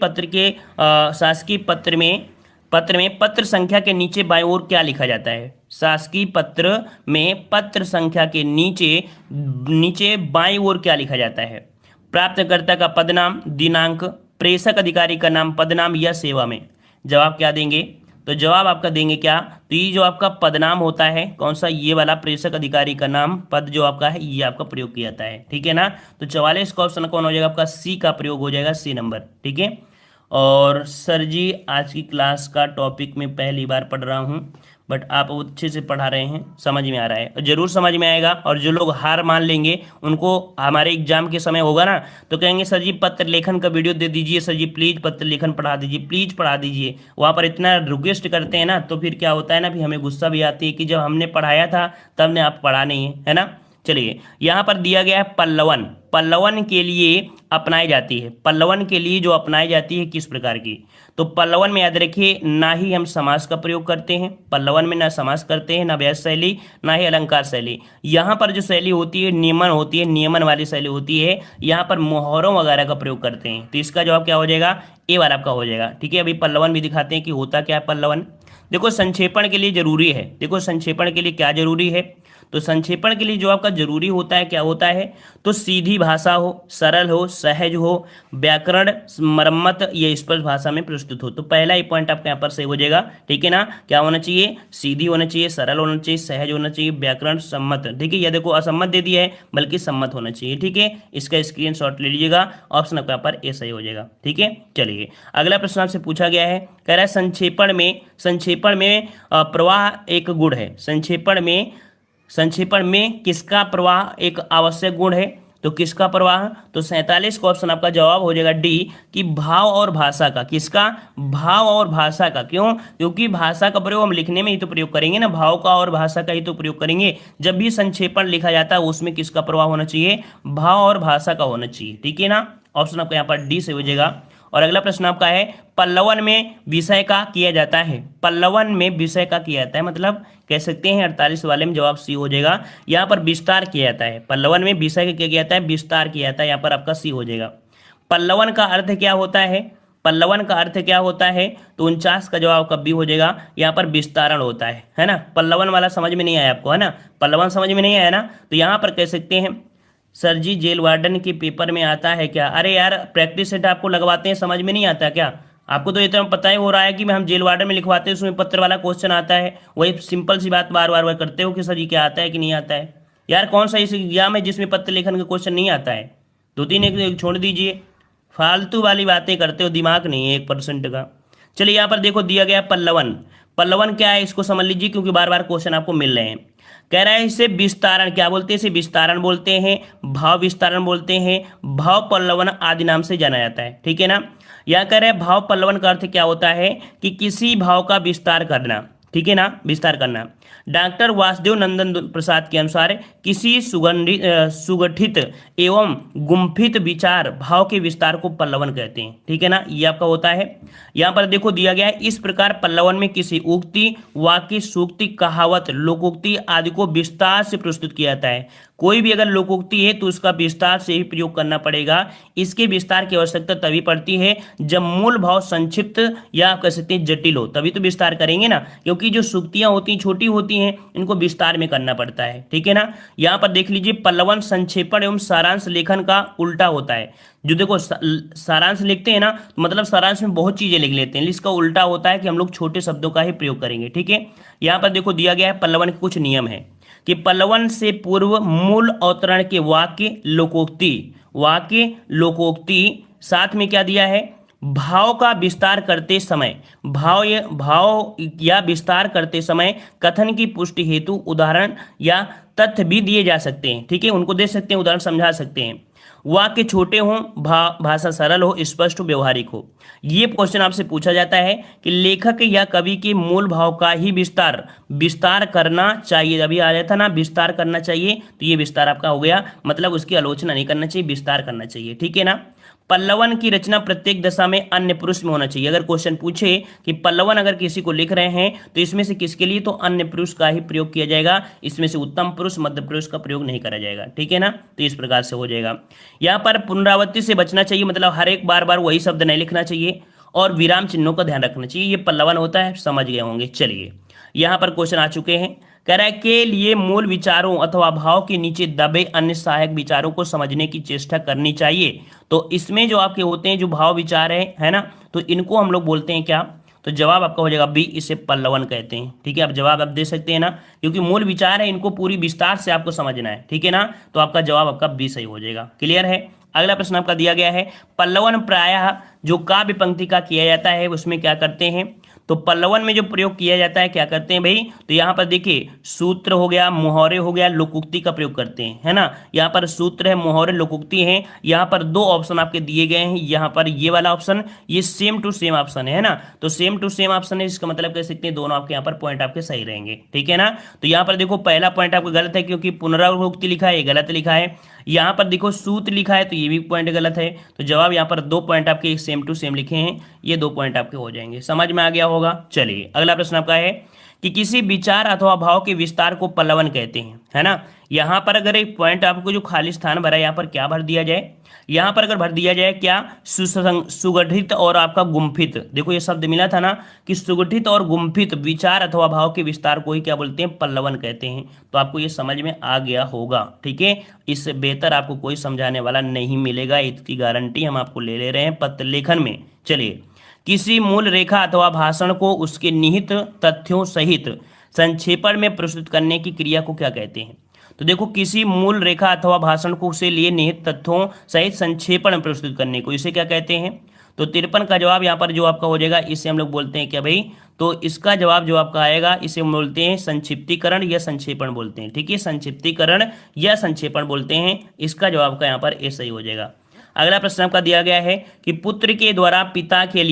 पत्र में पत्र संख्या के नीचे बाईं ओर क्या लिखा जाता है। शासकीय पत्र में पत्र संख्या के नीचे बाईं ओर क्या लिखा जाता है। प्राप्तकर्ता का पदनाम, दिनांक, प्रेषक अधिकारी का नाम, पदनाम या सेवा में। जवाब क्या देंगे, तो जवाब आपका देंगे क्या, तो ये जो आपका पदनाम होता है, कौन सा, ये वाला प्रेषक अधिकारी का नाम, पद जो आपका है, ये आपका प्रयोग किया जाता है। ठीक है ना, तो 44 का ऑप्शन कौन हो जाएगा आपका, सी का प्रयोग हो जाएगा, सी नंबर। ठीक है, और सर जी आज की क्लास का टॉपिक मैं पहली बार पढ़ रहा हूँ, बट आप अच्छे से पढ़ा रहे हैं, समझ में आ रहा है, जरूर समझ में आएगा। और जो लोग हार मान लेंगे, उनको हमारे एग्जाम के समय होगा ना, तो कहेंगे सर जी पत्र लेखन का वीडियो दे दीजिए, सर जी प्लीज़ पत्र लेखन पढ़ा दीजिए, प्लीज़ पढ़ा दीजिए। वहाँ पर इतना रिक्वेस्ट करते हैं ना, तो फिर क्या होता है ना, फिर हमें गुस्सा भी आती है कि जब हमने पढ़ाया था तब ने आप पढ़ा नहीं है ना। चलिए यहाँ पर दिया गया है पल्लवन के लिए अपनाई जाती है, पल्लवन के लिए जो अपनाई जाती है किस प्रकार की, तो पल्लवन में याद रखिए ना ही हम समास का प्रयोग करते हैं, पल्लवन में ना समास करते हैं, ना व्यस्त शैली, ना ही अलंकार शैली। यहाँ पर जो शैली होती है नियमन होती है, नियमन वाली शैली होती है, यहाँ पर मोहरों वगैरह का प्रयोग करते हैं। तो इसका जवाब क्या हो जाएगा, ए वाला आपका हो जाएगा। ठीक है, अभी पल्लवन भी दिखाते हैं कि होता क्या है पल्लवन। देखो संक्षेपण के लिए जरूरी है, देखो संक्षेपण के लिए क्या जरूरी है, तो संक्षेपण के लिए जो आपका जरूरी होता है क्या होता है, तो सीधी भाषा हो, सरल हो, सहज हो, व्याकरण मरम्मत ये स्पष्ट भाषा में प्रस्तुत हो। तो पहला ही पॉइंट आपका यहाँ पर सही हो जाएगा, ठीक है ना। क्या होना चाहिए, सीधी होना चाहिए, सरल होना चाहिए, सहज होना चाहिए, व्याकरण सम्मत, ठीक है। यह देखो असम्मत दे दिया है, बल्कि सम्मत होना चाहिए, ठीक है। इसका स्क्रीनशॉट ले लीजिएगा, ऑप्शन आपका यहाँ पर ए सही हो जाएगा, ठीक है। चलिए अगला प्रश्न आपसे पूछा गया है, कह रहा है संक्षेपण में प्रवाह एक गुण है, संक्षेपण में किसका प्रवाह एक आवश्यक गुण है, तो किसका प्रवाह, तो 47 का ऑप्शन आपका जवाब हो जाएगा डी, कि भाव और भाषा का, किसका, भाव और भाषा का। क्यों, क्योंकि भाषा का प्रयोग हम लिखने में ही तो प्रयोग करेंगे ना, भाव का और भाषा का ही तो प्रयोग करेंगे। जब भी संक्षेपण लिखा जाता है उसमें किसका प्रवाह होना चाहिए, भाव और भाषा का होना चाहिए, ठीक है ना। ऑप्शन आपका यहाँ पर डी से हो जाएगा। और अगला प्रश्न आपका है, पल्लवन में विषय का किया जाता है, पल्लवन में विषय का किया जाता है, मतलब कह सकते हैं 48 वाले में जवाब सी हो जाएगा। यहाँ पर विस्तार किया जाता है, पल्लवन में विषय का किया जाता है, विस्तार किया जाता है, यहाँ पर आपका सी हो जाएगा। पल्लवन का अर्थ क्या होता है, पल्लवन का अर्थ क्या होता है, तो 49 का जवाब कब भी हो जाएगा, यहाँ पर विस्तारण होता है ना। पल्लवन वाला समझ में नहीं आया आपको, है ना, पल्लवन समझ में नहीं आया ना, तो यहाँ पर कह सकते हैं सर जी जेल वार्डन के पेपर में आता है क्या, अरे यार प्रैक्टिस सेट आपको लगवाते हैं, समझ में नहीं आता क्या, आपको तो इतना पता ही हो रहा है कि हम जेल वार्डन में लिखवाते हैं, उसमें पत्र वाला क्वेश्चन आता है, वही सिंपल सी बात बार बार करते हो कि सर जी क्या आता है कि नहीं आता है। यार कौन सा इस एग्जाम है जिसमें पत्र लेखन का क्वेश्चन नहीं आता है, 2-3 एक छोड़ दीजिए, फालतू वाली बातें करते हो, दिमाग नहीं है 1% का। चलिए यहाँ पर देखो दिया गया पल्लवन, पल्लवन क्या है इसको समझ लीजिए, क्योंकि बार बार क्वेश्चन आपको मिल रहे हैं। कह रहा है इसे विस्तारण क्या बोलते हैं, इसे विस्तारण बोलते हैं, भाव विस्तारण बोलते हैं, भाव पल्लवन आदि नाम से जाना जाता है, ठीक है ना। यह कह रहे हैं भाव पल्लवन का अर्थ क्या होता है, कि किसी भाव का विस्तार करना, ठीक है ना, विस्तार करना। डॉक्टर वासुदेव नंदन प्रसाद के अनुसार किसी सुगठित एवं गुम्फित विचार भाव के विस्तार को पल्लवन कहते हैं, ठीक है ना, ये आपका होता है। यहाँ पर देखो दिया गया है, इस प्रकार पल्लवन में किसी उक्ति, वाक्य, सूक्ति, कहावत, लोकोक्ति आदि को विस्तार से प्रस्तुत किया जाता है। कोई भी अगर लोकोक्ति है तो उसका विस्तार से ही प्रयोग करना पड़ेगा। इसके विस्तार की आवश्यकता तभी पड़ती है जब मूल भाव संक्षिप्त या कह सकते हैं जटिल हो, तभी तो विस्तार करेंगे ना, क्योंकि जो सूक्तियां होती हैं छोटी होती हैं, इनको विस्तार में करना पड़ता है, ठीक है ना। यहाँ पर देख लीजिए पल्लवन संक्षेपण एवं सारांश लेखन का उल्टा होता है। जो देखो सारांश लिखते हैं ना, मतलब सारांश में बहुत चीजें लिख लेते हैं, इसका उल्टा होता है कि हम लोग छोटे शब्दों का ही प्रयोग करेंगे, ठीक है। यहाँ पर देखो दिया गया है पल्लवन के कुछ नियम है, कि पल्लवन से पूर्व मूल अवतरण के वाक्य लोकोक्ति साथ में क्या दिया है, भाव का विस्तार करते समय, भाव या विस्तार करते समय कथन की पुष्टि हेतु उदाहरण या तथ्य भी दिए जा सकते हैं, ठीक है, उनको दे सकते हैं, उदाहरण समझा सकते हैं। वाक्य छोटे हों, भाषा सरल हो, स्पष्ट हो, व्यवहारिक हो। ये क्वेश्चन आपसे पूछा जाता है कि लेखक या कवि के मूल भाव का ही विस्तार करना चाहिए। अभी आ जाता ना विस्तार करना चाहिए, तो ये विस्तार आपका हो गया, मतलब उसकी आलोचना नहीं करना चाहिए, विस्तार करना चाहिए, ठीक है ना। पल्लवन की रचना प्रत्येक दशा में अन्य पुरुष में होना चाहिए। अगर क्वेश्चन पूछे कि पल्लवन अगर किसी को लिख रहे हैं तो इसमें से किसके लिए, तो अन्य पुरुष का ही प्रयोग किया जाएगा, इसमें से उत्तम पुरुष, मध्य पुरुष का प्रयोग नहीं करा जाएगा, ठीक है ना। तो इस प्रकार से हो जाएगा। यहाँ पर पुनरावृत्ति से बचना चाहिए, मतलब हर एक बार वही शब्द नहीं लिखना चाहिए, और विराम चिन्हों का ध्यान रखना चाहिए। ये पल्लवन होता है, समझ गए होंगे। चलिए यहाँ पर क्वेश्चन आ चुके हैं, कह रहा है के लिए मूल विचारों अथवा भाव के नीचे दबे अन्य सहायक विचारों को समझने की चेष्टा करनी चाहिए। तो इसमें जो आपके होते हैं जो भाव विचार है ना, तो इनको हम लोग बोलते हैं क्या, तो जवाब आपका हो जाएगा बी, इसे पल्लवन कहते हैं, ठीक है। आप जवाब आप दे सकते हैं ना, क्योंकि मूल विचार है, इनको पूरी विस्तार से आपको समझना है, ठीक है ना। तो आपका जवाब आपका बी सही हो जाएगा। क्लियर है। अगला प्रश्न आपका दिया गया है, पल्लवन प्रायः जो काव्य पंक्ति का किया जाता है उसमें क्या करते हैं, तो पल्लवन में जो प्रयोग किया जाता है क्या करते हैं भाई, तो यहाँ पर देखिए सूत्र हो गया, मुहावरे हो गया, लोकोक्ति का प्रयोग करते हैं, है ना। यहाँ पर सूत्र है, मुहावरे, लोकोक्ति है। यहाँ पर 2 ऑप्शन आपके दिए गए हैं, यहाँ पर ये वाला ऑप्शन, ये सेम टू सेम ऑप्शन है ना, तो सेम टू सेम ऑप्शन है, इसका मतलब कह सकते हैं दोनों आपके यहाँ पर पॉइंट आपके सही रहेंगे, ठीक है ना। तो यहाँ पर देखो पहला पॉइंट आपका गलत है, क्योंकि पुनरावृत्ति लिखा है, ये गलत लिखा है। यहाँ पर देखो सूत्र लिखा है, तो ये भी पॉइंट गलत है। तो जवाब यहाँ पर 2 पॉइंट आपके सेम टू सेम लिखे हैं, ये 2 पॉइंट आपके हो जाएंगे। समझ में आ गया होगा। चलिए अगला प्रश्न आपका है, कि किसी विचार अथवा भाव के विस्तार को पल्लवन कहते हैं, है ना। यहाँ पर अगर एक पॉइंट आपको जो खाली स्थान भरा है यहाँ पर क्या भर दिया जाए, यहाँ पर अगर भर दिया जाए क्या, सुगठित और आपका गुम्फित। देखो ये शब्द मिला था ना कि सुगठित और गुम्फित विचार अथवा भाव के विस्तार को ही क्या बोलते हैं, पल्लवन कहते हैं। तो आपको ये समझ में आ गया होगा, ठीक है। इससे बेहतर आपको कोई समझाने वाला नहीं मिलेगा, इसकी गारंटी हम आपको ले रहे हैं पत्र लेखन में। चलिए, किसी मूल रेखा अथवा भाषण को उसके निहित तथ्यों सहित संक्षेपण में प्रस्तुत करने की क्रिया को क्या कहते हैं। तो देखो, किसी मूल रेखा अथवा भाषण को उसे लिए निहित तथ्यों सहित संक्षेपण में प्रस्तुत करने को इसे क्या कहते हैं। तो 53 का जवाब यहाँ पर जो आपका हो जाएगा, इसे हम लोग बोलते हैं क्या भाई, तो इसका जवाब जो आपका आएगा इसे हम बोलते हैं संक्षिप्तीकरण या संक्षेपण बोलते हैं, ठीक है। संक्षिप्तीकरण या संक्षेपण बोलते हैं, इसका जवाब का यहाँ पर ए सही हो जाएगा। अगला प्रश्न आपका दिया गया है कि पुत्र के द्वारा पिता के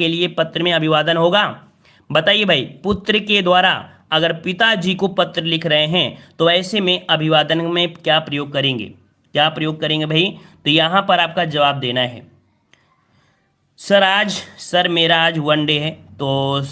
लिए पत्र में अभिवादन होगा। बताइए भाई, पुत्र के द्वारा अगर पिताजी को पत्र लिख रहे हैं तो ऐसे में अभिवादन में क्या प्रयोग करेंगे, क्या प्रयोग करेंगे भाई। तो यहां पर आपका जवाब देना है, सर मेरा आज वन डे है। तो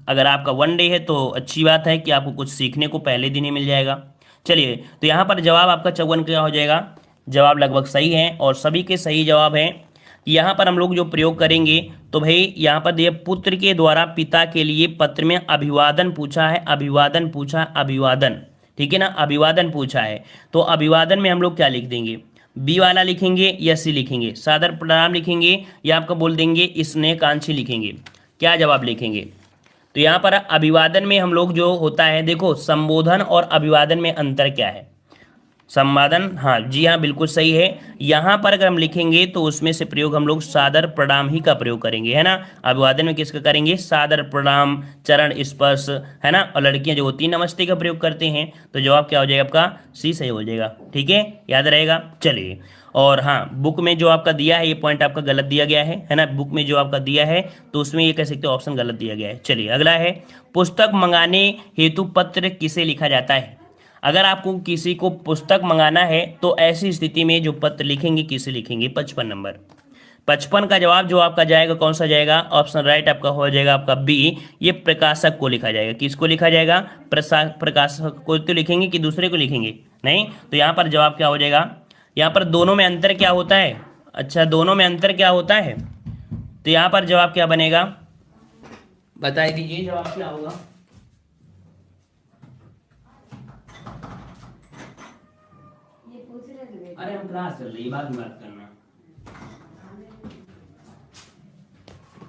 अगर आपका वन डे है तो अच्छी बात है कि आपको कुछ सीखने को पहले दिन ही मिल जाएगा। चलिए, तो यहाँ पर जवाब आपका 54 क्या हो जाएगा, जवाब लगभग सही है और सभी के सही जवाब हैं। यहाँ पर हम लोग जो प्रयोग करेंगे तो भाई यहाँ पर दिए, पुत्र के द्वारा पिता के लिए पत्र में अभिवादन पूछा है, अभिवादन, ठीक है ना, अभिवादन पूछा है। तो अभिवादन में हम लोग क्या लिख देंगे, बी वाला लिखेंगे या सी लिखेंगे, सादर प्रणाम लिखेंगे या आपका बोल देंगे स्नेहकांक्षी लिखेंगे, क्या जवाब लिखेंगे। तो यहाँ पर अभिवादन में हम लोग जो होता है, देखो संबोधन और अभिवादन में अंतर क्या है, संवादन, हाँ जी हाँ बिल्कुल सही है। यहाँ पर अगर हम लिखेंगे तो उसमें से प्रयोग हम लोग सादर प्रणाम ही का प्रयोग करेंगे, है ना। अभिवादन में किसका करेंगे, सादर प्रणाम, चरण स्पर्श, है ना। और लड़कियाँ जो होती हैं नमस्ते का प्रयोग करते हैं। तो जवाब क्या हो जाएगा आपका, सी सही हो जाएगा, ठीक है, याद रहेगा। चलिए, और हाँ, बुक में जो आपका दिया है ये पॉइंट आपका गलत दिया गया है ना। बुक में जो आपका दिया है तो उसमें ये कह सकते हो ऑप्शन गलत दिया गया है। चलिए, अगला है, पुस्तक मंगाने हेतु पत्र किसे लिखा जाता है। अगर आपको किसी को पुस्तक मंगाना है तो ऐसी स्थिति में जो पत्र लिखेंगे किसे लिखेंगे, 55 नंबर। 55 का जवाब जो आपका जाएगा कौन सा जाएगा, ऑप्शन राइट आपका हो जाएगा आपका बी, ये प्रकाशक को लिखा जाएगा। किसको लिखा जाएगा, प्रकाशक को तो लिखेंगे कि दूसरे को लिखेंगे, नहीं। तो यहाँ पर जवाब क्या हो जाएगा, यहाँ पर दोनों में अंतर क्या होता है, अच्छा दोनों में अंतर क्या होता है। तो यहाँ पर जवाब क्या बनेगा, बता दीजिए जवाब क्या होगा। अरे हम क्लास चल रही है, बाद में बात करना।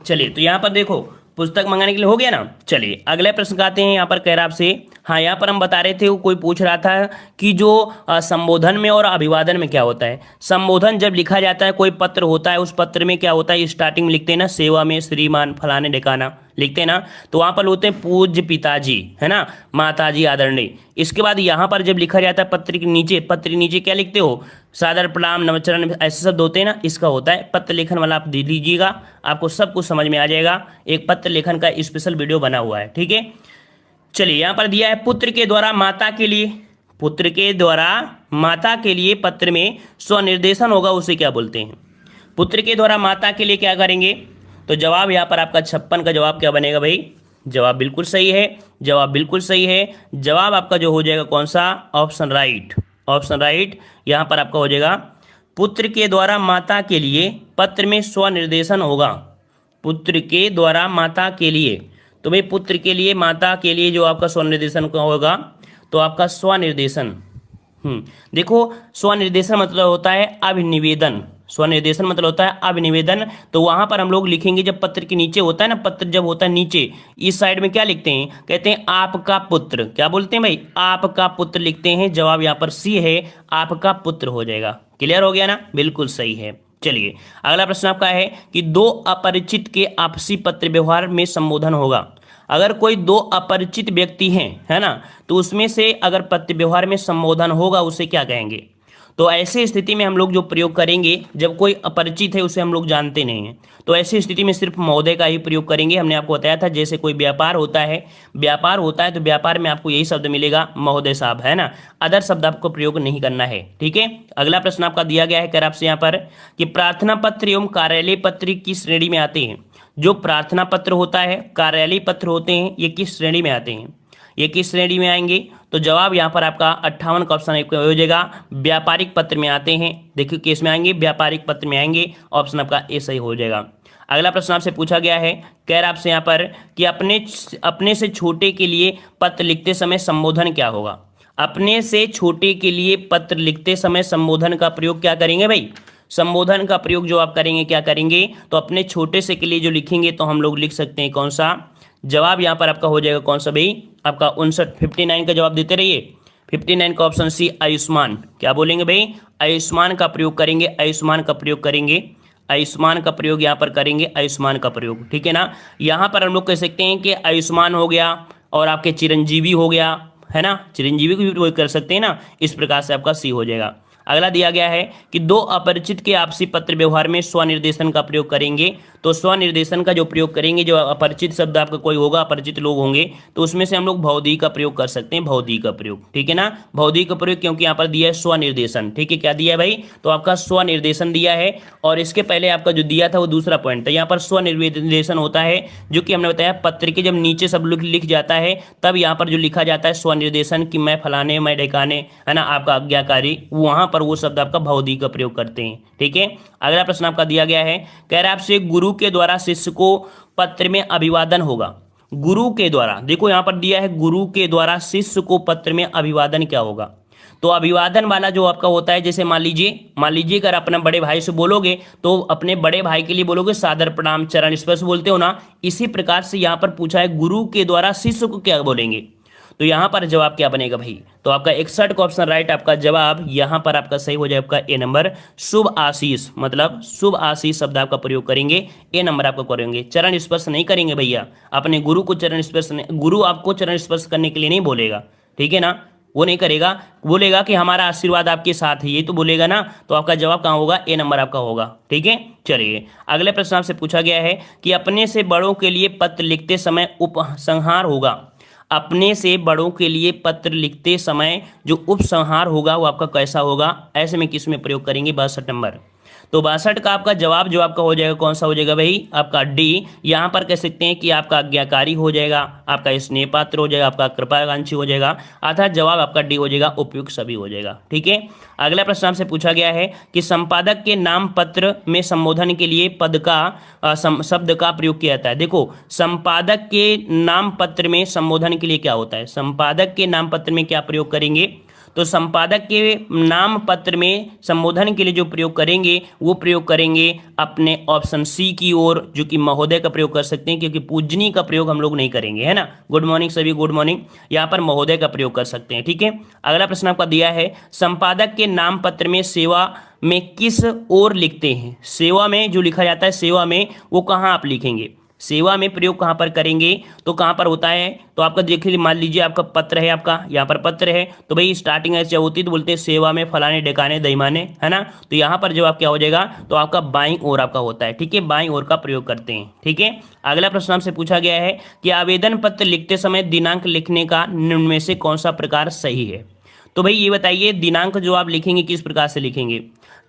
चलिए, तो यहाँ पर देखो पुस्तक मंगाने के लिए हो गया ना। चलिए, अगले प्रश्न का आते हैं। यहाँ पर कह रहा आपसे, हाँ यहाँ पर हम बता रहे थे, कोई पूछ रहा था कि जो संबोधन में और अभिवादन में क्या होता है। संबोधन जब लिखा जाता है, कोई पत्र होता है, उस पत्र में क्या होता है, स्टार्टिंग में लिखते हैं ना, सेवा में श्रीमान फलाने ढिकाना लिखते हैं ना। तो वहाँ पर होते हैं पूज्य पिताजी, है ना, माताजी आदरणीय। इसके बाद यहाँ पर जब लिखा जाता है पत्र के नीचे क्या लिखते हो, सादर प्रणाम नमस्चरण, ऐसे शब्द होते हैं ना, इसका होता है पत्र लेखन वाला। आप दे लीजिएगा, आपको सब कुछ समझ में आ जाएगा। एक पत्र लेखन का स्पेशल वीडियो बना हुआ है, ठीक है। चलिए, यहाँ पर दिया है, पुत्र के द्वारा माता के लिए पत्र में स्वनिर्देशन होगा, उसे क्या बोलते हैं। पुत्र के द्वारा माता के लिए क्या करेंगे। तो जवाब यहाँ पर आपका 56 का जवाब क्या बनेगा भाई, जवाब बिल्कुल सही है, जवाब आपका जो हो जाएगा कौन सा, ऑप्शन राइट। यहाँ पर आपका हो जाएगा, पुत्र के द्वारा माता के लिए पत्र में स्वनिर्देशन होगा, पुत्र के द्वारा माता के लिए। तो भाई पुत्र के लिए माता के लिए जो आपका स्वनिर्देशन का होगा, तो आपका स्वनिर्देशन, देखो स्वनिर्देशन मतलब होता है अभिनिवेदन, स्वनिर्देशन मतलब होता है अभिनिवेदन। तो वहां पर हम लोग लिखेंगे, जब पत्र के नीचे होता है ना, पत्र जब होता है नीचे, इस साइड में क्या लिखते हैं, कहते हैं आपका पुत्र, क्या बोलते हैं भाई, आपका पुत्र लिखते हैं। जवाब यहाँ पर सी है, आपका पुत्र हो जाएगा। क्लियर हो गया ना, बिल्कुल सही है। चलिए, अगला प्रश्न आपका है कि दो अपरिचित के आपसी पत्र व्यवहार में संबोधन होगा। अगर कोई दो अपरिचित व्यक्ति हैं, है ना, तो उसमें से अगर पत्र व्यवहार में संबोधन होगा, उसे क्या कहेंगे। तो ऐसी स्थिति में हम लोग जो प्रयोग करेंगे, जब कोई अपरिचित है, उसे हम लोग जानते नहीं हैं, तो ऐसी स्थिति में सिर्फ महोदय का ही प्रयोग करेंगे। हमने आपको बताया था, जैसे कोई व्यापार होता है तो व्यापार में आपको यही शब्द मिलेगा, महोदय साहब, है ना। अदर शब्द आपको प्रयोग नहीं करना है, ठीक है। अगला प्रश्न आपका दिया गया है, कह आपसे यहाँ पर कि प्रार्थना पत्र एवं कार्यालय पत्र की श्रेणी में आते हैं जो प्रार्थना पत्र होता है, कार्यालय पत्र होते हैं, ये किस श्रेणी में आते हैं? ये किस श्रेणी में आएंगे? तो जवाब यहाँ पर आपका 58 का ऑप्शन हो जाएगा, व्यापारिक पत्र में आते हैं। देखिए किस में आएंगे? व्यापारिक पत्र में आएंगे। ऑप्शन आपका ए सही हो जाएगा। अगला प्रश्न आपसे पूछा गया है, कह रहा आपसे यहाँ पर कि अपने से छोटे के लिए पत्र लिखते समय संबोधन क्या होगा? अपने से छोटे के लिए पत्र लिखते समय संबोधन का प्रयोग क्या करेंगे भाई? संबोधन का प्रयोग जो आप करेंगे क्या करेंगे? तो अपने छोटे से के लिए जो लिखेंगे तो हम लोग लिख सकते हैं कौन सा? जवाब यहाँ पर आपका हो जाएगा कौन सा भाई? आपका 59 का जवाब देते रहिए। 59 का ऑप्शन सी आयुष्मान। क्या बोलेंगे भाई? आयुष्मान का प्रयोग करेंगे, आयुष्मान का प्रयोग करेंगे, आयुष्मान का प्रयोग यहाँ पर करेंगे, आयुष्मान का प्रयोग। ठीक है ना? यहाँ पर हम लोग कह सकते हैं कि आयुष्मान हो गया और आपके चिरंजीवी हो गया, है ना? चिरंजीवी को भी प्रयोग कर सकते हैं ना। इस प्रकार से आपका सी हो जाएगा। अगला दिया गया है कि दो अपरिचित के आपसी पत्र व्यवहार में स्वनिर्देशन का प्रयोग करेंगे। तो स्वनिर्देशन का जो प्रयोग करेंगे, जो अपरिचित शब्द आपका कोई होगा, अपरिचित लोग होंगे, तो उसमें से हम लोग भौतिक का प्रयोग कर सकते हैं, भौतिक का प्रयोग। ठीक है ना? भौतिक का प्रयोग, क्योंकि यहाँ पर दिया है स्वनिर्देशन। ठीक है, क्या दिया है भाई? तो आपका स्वनिर्देशन दिया है। और इसके पहले आपका जो दिया था वो दूसरा पॉइंट था। यहाँ पर स्वनिर्देशन होता है, जो कि हमने बताया पत्र के जब नीचे सब लिख जाता है तब यहाँ पर जो लिखा जाता है स्वनिर्देशन, कि मैं फलाने, मैं ढेकाने, है ना, आपका आज्ञाकारी, वहां पर वो शब्द आपका भौतिक का प्रयोग करते हैं। ठीक है। अगला प्रश्न आपका दिया गया है, कह रहा है आपसे गुरु के द्वारा शिष्य को पत्र में अभिवादन होगा। गुरु के द्वारा, देखो यहां पर दिया है गुरु के द्वारा शिष्य को पत्र में अभिवादन क्या होगा? तो अभिवादन वाला जो आपका होता है, जैसे मान लीजिए अगर अपने बड़े भाई से बोलोगे तो अपने बड़े भाई के लिए बोलोगे सादर प्रणाम, चरण स्पर्श बोलते हो ना। इसी प्रकार से यहां पर पूछा है गुरु के द्वारा शिष्य को क्या बोलेंगे, तो यहां पर जवाब क्या बनेगा भाई? तो आपका 61 का ऑप्शन राइट, आपका जवाब यहां पर आपका सही हो जाएगा आपका ए नंबर, शुभ आशीष, मतलब शुभ आशीष शब्द आपका प्रयोग करेंगे, ए नंबर आपका करेंगे। चरण स्पर्श नहीं करेंगे भैया, अपने गुरु को चरण स्पर्श, गुरु आपको चरण स्पर्श करने के लिए नहीं बोलेगा, ठीक है ना, वो नहीं करेगा, बोलेगा कि हमारा आशीर्वाद आपके साथ है, ये तो बोलेगा ना। तो आपका जवाब कहाँ होगा? ए नंबर आपका होगा। ठीक है, चलिए अगले प्रश्न आपसे पूछा गया है कि अपने से बड़ों के लिए पत्र लिखते समय उपसंहार होगा। अपने से बड़ों के लिए पत्र लिखते समय जो उपसंहार होगा वो आपका कैसा होगा? ऐसे में किस में प्रयोग करेंगे? 62 नंबर। तो 62 का आपका जवाब जो आपका हो जाएगा कौन सा हो जाएगा भाई? आपका डी। यहाँ पर कह सकते हैं कि आपका आज्ञाकारी हो जाएगा, आपका स्नेह पात्र हो जाएगा, आपका कृपाकांक्षी हो जाएगा, अर्थात जवाब आपका डी हो जाएगा, उपयुक्त सभी हो जाएगा। ठीक है। अगला प्रश्न आपसे पूछा गया है कि संपादक के नाम पत्र में संबोधन के लिए पद का शब्द का प्रयोग किया जाता है। देखो संपादक के नाम पत्र में संबोधन के लिए क्या होता है? संपादक के नाम पत्र में क्या प्रयोग करेंगे? तो संपादक के नाम पत्र में संबोधन के लिए जो प्रयोग करेंगे वो प्रयोग करेंगे अपने ऑप्शन सी की ओर, जो कि महोदय का प्रयोग कर सकते हैं, क्योंकि पूजनी का प्रयोग हम लोग नहीं करेंगे, है ना। गुड मॉर्निंग सभी, गुड मॉर्निंग, यहाँ पर महोदय का प्रयोग कर सकते हैं। ठीक है। अगला प्रश्न आपका दिया है, संपादक के नाम पत्र में सेवा में किस ओर लिखते हैं? सेवा में जो लिखा जाता है, सेवा में वो कहाँ आप लिखेंगे? सेवा में प्रयोग कहाँ पर करेंगे? तो कहाँ पर होता है? तो आपका देखिए, मान लीजिए आपका पत्र है, आपका यहाँ पर पत्र है, तो भाई स्टार्टिंग ऐसे होती तो बोलते हैं सेवा में फलाने ढेकाने दईमाने, है ना। तो यहाँ पर जवाब क्या हो जाएगा? तो आपका बाईं ओर आपका होता है। ठीक है, बाईं ओर का प्रयोग करते हैं। ठीक है। अगला प्रश्न आपसे पूछा गया है कि आवेदन पत्र लिखते समय दिनांक लिखने का निम्न में से कौन सा प्रकार सही है? तो भाई ये बताइए, दिनांक जो आप लिखेंगे किस प्रकार से लिखेंगे?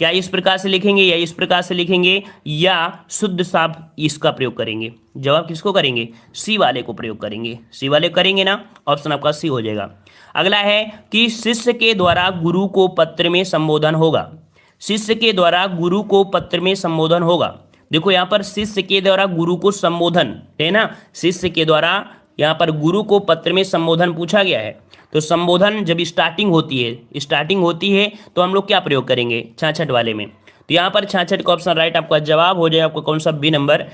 क्या इस प्रकार से लिखेंगे या इस प्रकार से लिखेंगे, या शुद्ध साफ इसका प्रयोग करेंगे? जवाब किसको करेंगे? सी वाले को प्रयोग करेंगे। सी वाले करेंगे ना, ऑप्शन आपका सी हो जाएगा। अगला है कि शिष्य के द्वारा गुरु को पत्र में संबोधन होगा। शिष्य के द्वारा गुरु को पत्र में संबोधन होगा। देखो यहाँ पर शिष्य के द्वारा गुरु को संबोधन है ना, शिष्य के द्वारा यहाँ पर गुरु को पत्र में संबोधन पूछा गया है। तो संबोधन जब स्टार्टिंग होती है तो हम लोग क्या प्रयोग करेंगे? 66 वाले में। तो यहाँ पर 66 का ऑप्शन राइट, आपका जवाब हो जाएगा आपका कौन सा? बी नंबर,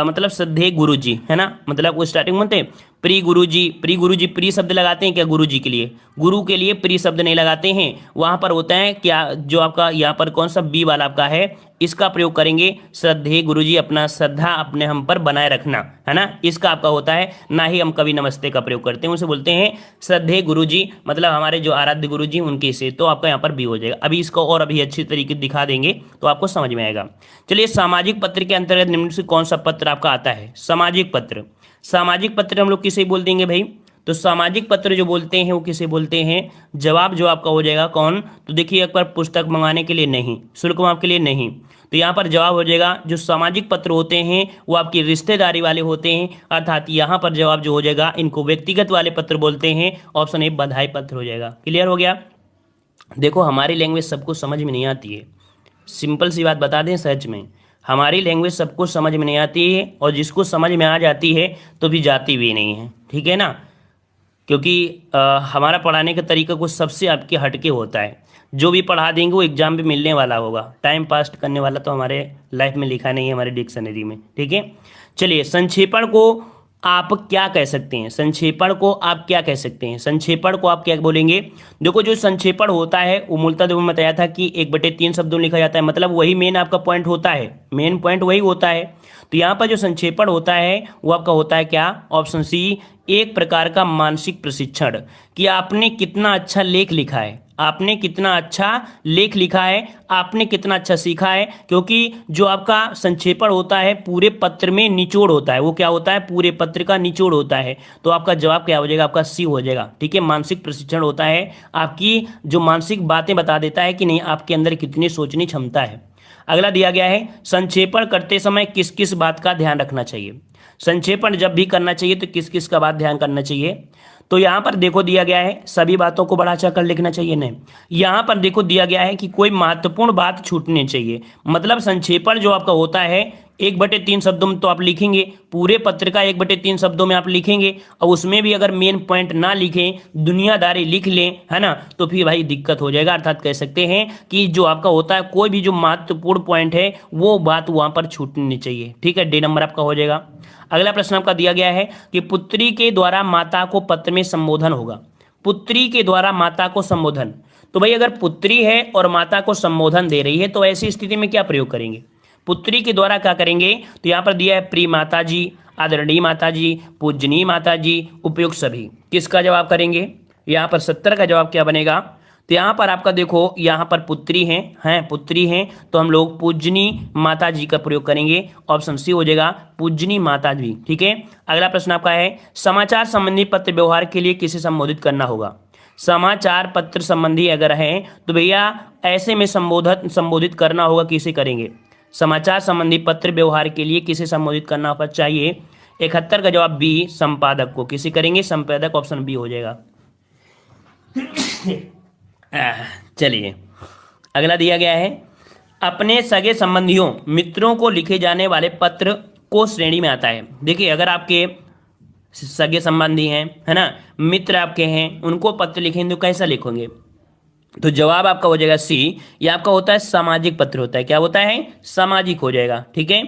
मतलब श्रद्धेय गुरुजी, है ना। मतलब वो स्टार्टिंग बोलते हैं प्री गुरुजी, प्री शब्द लगाते हैं क्या गुरुजी के लिए? गुरु के लिए प्री शब्द नहीं लगाते हैं, वहां पर होता है क्या, जो आपका यहाँ पर कौन सा बी वाला आपका है, इसका प्रयोग करेंगे श्रद्धेय गुरुजी, अपना श्रद्धा अपने हम पर बनाए रखना, है ना, इसका आपका होता है। ना ही हम कभी नमस्ते का प्रयोग करते हैं, उसे बोलते हैं श्रद्धेय गुरुजी, मतलब हमारे जो आराध्य गुरुजी उनके से। तो आपका यहाँ पर बी हो जाएगा। अभी इसको और अभी अच्छी तरीके से दिखा देंगे तो आपको समझ में आएगा। चलिए, सामाजिक पत्र के अंतर्गत निम्न से कौन सा पत्र आपका आता है? सामाजिक पत्र। सामाजिक पत्र हम लोग किसे बोल देंगे भाई? तो सामाजिक पत्र जो बोलते हैं वो किसे बोलते हैं? जवाब जो आपका हो जाएगा कौन? तो देखिए एक बार पुस्तक मंगाने के लिए नहीं, शुल्क माफ के लिए नहीं, तो यहाँ पर जवाब हो जाएगा जो सामाजिक पत्र होते हैं वो आपकी रिश्तेदारी वाले होते हैं, अर्थात यहाँ पर जवाब जो हो जाएगा इनको व्यक्तिगत वाले पत्र बोलते हैं। ऑप्शन ए बधाई पत्र हो जाएगा। क्लियर हो गया? देखो हमारी लैंग्वेज सबको समझ में नहीं आती है, सिंपल सी बात बता दें, सच में हमारी लैंग्वेज सबको समझ में नहीं आती है, और जिसको समझ में आ जाती है तो भी जाती भी नहीं है, ठीक है ना, क्योंकि हमारा पढ़ाने का तरीका कुछ सबसे आपके हटके होता है। जो भी पढ़ा देंगे वो एग्जाम में मिलने वाला होगा, टाइम पास करने वाला तो हमारे लाइफ में लिखा नहीं है हमारे डिक्शनरी में, ठीक है। चलिए संक्षेपण को आप क्या कह सकते हैं? संक्षेपण को आप क्या कह सकते हैं? संक्षेपण को आप क्या बोलेंगे? देखो जो संक्षेपण होता है वो मूलतः जो मैं बताया था कि 1/3 शब्दों में लिखा जाता है, मतलब वही मेन आपका पॉइंट होता है, मेन पॉइंट वही होता है। तो यहाँ पर जो संक्षेपण होता है वो आपका होता है क्या? ऑप्शन सी, एक प्रकार का मानसिक प्रशिक्षण, कि आपने कितना अच्छा लेख लिखा है, आपने कितना अच्छा लेख लिखा है, आपने कितना अच्छा सीखा है। क्योंकि जो आपका संक्षेपण होता है पूरे पत्र में निचोड़ होता है, वो क्या होता है? पूरे पत्र का निचोड़ होता है। तो आपका जवाब क्या हो जाएगा? आपका सी हो जाएगा, ठीक है। मानसिक प्रशिक्षण होता है, आपकी जो मानसिक बातें बता देता है कि नहीं आपके अंदर कितनी सोचने क्षमता है। अगला दिया गया है संक्षेपण करते समय किस किस बात का ध्यान रखना चाहिए? संक्षेपण जब भी करना चाहिए तो किस किस का बात ध्यान करना चाहिए? तो यहाँ पर देखो दिया गया है सभी बातों को बढ़ा चढ़कर लिखना चाहिए नहीं, यहाँ पर देखो दिया गया है कि कोई महत्वपूर्ण बात छूटनी चाहिए। मतलब संक्षेपण जो आपका होता है 1/3 शब्दों में तो आप लिखेंगे, पूरे पत्र का 1/3 शब्दों में आप लिखेंगे, और उसमें भी अगर मेन पॉइंट ना लिखें, दुनियादारी लिख लें, है ना, तो फिर भाई दिक्कत हो जाएगा। अर्थात कह सकते हैं कि जो आपका होता है कोई भी जो महत्वपूर्ण पॉइंट है वो बात वहाँ पर छूटनी चाहिए, ठीक है। डी नंबर आपका हो जाएगा। अगला प्रश्न आपका दिया गया है कि पुत्री के द्वारा माता को पत्र में संबोधन होगा। पुत्री के द्वारा माता को संबोधन, तो भाई अगर पुत्री है और माता को संबोधन दे रही है तो ऐसी स्थिति में क्या प्रयोग करेंगे? पुत्री के द्वारा क्या करेंगे? तो यहाँ पर दिया है प्रिय माता जी, आदरणीय माता जी, पूजनीय माता जी, उपयुक्त सभी। किसका जवाब करेंगे? यहाँ पर 70 का जवाब क्या बनेगा? तो यहाँ पर आपका देखो यहाँ पर पुत्री हैं पुत्री हैं, तो हम लोग पूजनीय माता जी का प्रयोग करेंगे। ऑप्शन सी हो जाएगा पूजनीय माता जी, ठीक है। अगला प्रश्न आपका है समाचार संबंधी पत्र व्यवहार के लिए किसे संबोधित करना होगा? समाचार पत्र संबंधी अगर है तो भैया ऐसे में संबोधित करना होगा, किसे करेंगे? समाचार संबंधी पत्र व्यवहार के लिए किसे संबोधित करना चाहिए? 71 का जवाब बी, संपादक को। किसे करेंगे? संपादक, ऑप्शन बी हो जाएगा। चलिए अगला दिया गया है अपने सगे संबंधियों मित्रों को लिखे जाने वाले पत्र को श्रेणी में आता है। देखिए अगर आपके सगे संबंधी हैं, है ना, मित्र आपके हैं, उनको पत्र लिखेंगे तो कैसा लिखोगे? तो जवाब आपका हो जाएगा सी, ये आपका होता है सामाजिक पत्र होता है। क्या होता है? सामाजिक हो जाएगा, ठीक है।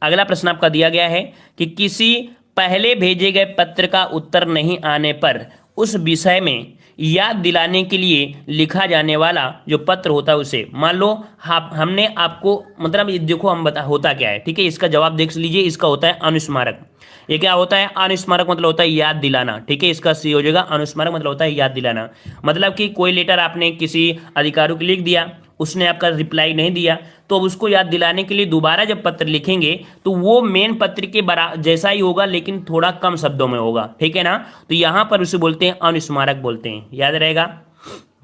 अगला प्रश्न आपका दिया गया है कि किसी पहले भेजे गए पत्र का उत्तर नहीं आने पर उस विषय में याद दिलाने के लिए लिखा जाने वाला जो पत्र होता है उसे, मान लो हमने आपको, मतलब ये देखो हम होता क्या है, ठीक है, इसका जवाब देख लीजिए। इसका होता है अनुस्मारक। ये क्या होता है? अनुस्मारक मतलब होता है याद दिलाना, ठीक है। इसका सी हो जाएगा अनुस्मारक मतलब होता है याद दिलाना। मतलब कि कोई लेटर आपने किसी अधिकारी को लिख दिया, उसने आपका रिप्लाई नहीं दिया, तो अब उसको याद दिलाने के लिए दोबारा जब पत्र लिखेंगे तो वो मेन पत्र के जैसा ही होगा लेकिन थोड़ा कम शब्दों में होगा, ठीक है ना। तो यहाँ पर उसे बोलते हैं अनुस्मारक बोलते हैं, याद रहेगा।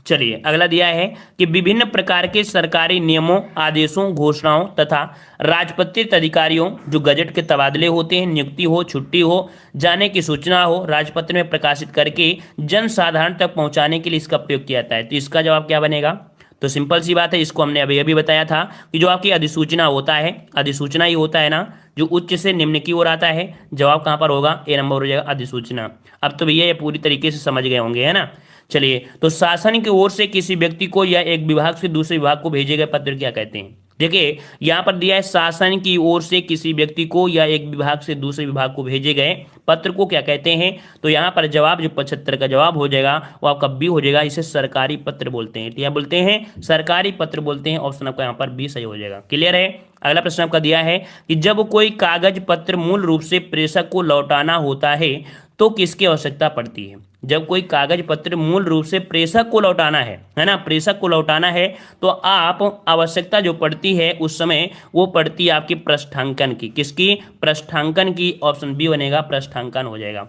चलिए अगला दिया है कि विभिन्न प्रकार के सरकारी नियमों, आदेशों, घोषणाओं तथा राजपत्रित अधिकारियों जो गजट के तबादले होते हैं, नियुक्ति हो, छुट्टी हो, जाने की सूचना हो, राजपत्र में प्रकाशित करके जन साधारण तक पहुंचाने के लिए इसका प्रयोग किया जाता है। तो इसका जवाब क्या बनेगा? तो सिंपल सी बात है, इसको हमने अभी बताया था कि जो आपकी अधिसूचना होता है, अधिसूचना ही होता है ना, जो उच्च से निम्न की ओर आता है। जवाब कहाँ पर होगा? ए नंबर हो जाएगा अधिसूचना। अब तो भैया ये पूरी तरीके से समझ गए होंगे, है ना। चलिए तो शासन की ओर से किसी व्यक्ति को या एक विभाग से दूसरे विभाग को भेजे गए पत्र क्या कहते हैं? देखिए यहाँ पर दिया है शासन की ओर से किसी व्यक्ति को या एक विभाग से दूसरे विभाग को भेजे गए पत्र को क्या कहते हैं? तो यहाँ पर जवाब जो 75 का जवाब हो जाएगा वो आपका बी हो जाएगा। इसे सरकारी पत्र बोलते हैं। क्या बोलते हैं? सरकारी पत्र बोलते हैं। ऑप्शन आपका यहाँ पर बी सही हो जाएगा। क्लियर है। अगला प्रश्न आपका दिया है कि जब कोई कागज पत्र मूल रूप से प्रेषक को लौटाना होता है तो किसकी आवश्यकता पड़ती है? जब कोई कागज पत्र मूल रूप से प्रेषक को लौटाना है ना, प्रेषक को लौटाना है, तो आप आवश्यकता जो पड़ती है उस समय वो पड़ती है आपकी पृष्ठांकन की। किसकी? पृष्ठांकन की। ऑप्शन बी बनेगा, पृष्ठांकन हो जाएगा।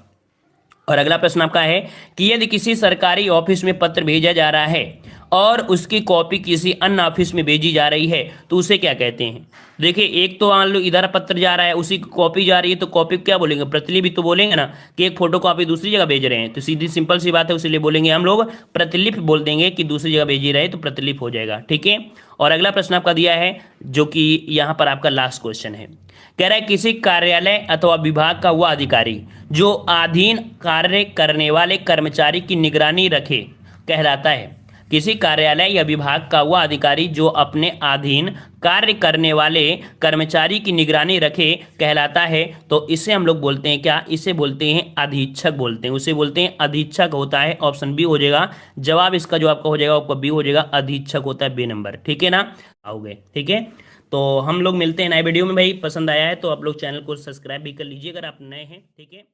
और अगला प्रश्न आपका है कि यदि किसी सरकारी ऑफिस में पत्र भेजा जा रहा है और उसकी कॉपी किसी अन्य ऑफिस में भेजी जा रही है तो उसे क्या कहते हैं। देखिए, एक तो मान लो इधर पत्र जा रहा है, उसी की कॉपी जा रही है, तो कॉपी क्या बोलेंगे, प्रतिलिपि तो बोलेंगे ना, कि एक फोटो कॉपी दूसरी जगह भेज रहे हैं, तो सीधी सिंपल सी बात है, उसीलिए बोलेंगे हम लोग प्रतिलिपि बोल देंगे कि दूसरी जगह भेजी रहे तो प्रतिलिपि हो जाएगा। ठीक है। और अगला प्रश्न आपका दिया है जो कि यहाँ पर आपका लास्ट क्वेश्चन है, कह रहा है किसी कार्यालय अथवा विभाग का वह अधिकारी जो अधीन कार्य करने वाले कर्मचारी की निगरानी रखे कहलाता है। किसी कार्यालय या विभाग का वह अधिकारी जो अपने अधीन कार्य करने वाले कर्मचारी की निगरानी रखे कहलाता है। तो इसे हम लोग बोलते हैं क्या, इसे बोलते हैं अधीक्षक बोलते हैं, उसे बोलते हैं अधीक्षक होता है। ऑप्शन बी हो जाएगा जवाब इसका, जो आपका हो जाएगा आपका बी हो जाएगा, अधीक्षक होता है बी नंबर। ठीक है ना, आओगे। ठीक है, तो हम लोग मिलते हैं नए वीडियो में। भाई पसंद आया है तो आप लोग चैनल को सब्सक्राइब भी कर लीजिए अगर आप नए हैं। ठीक है।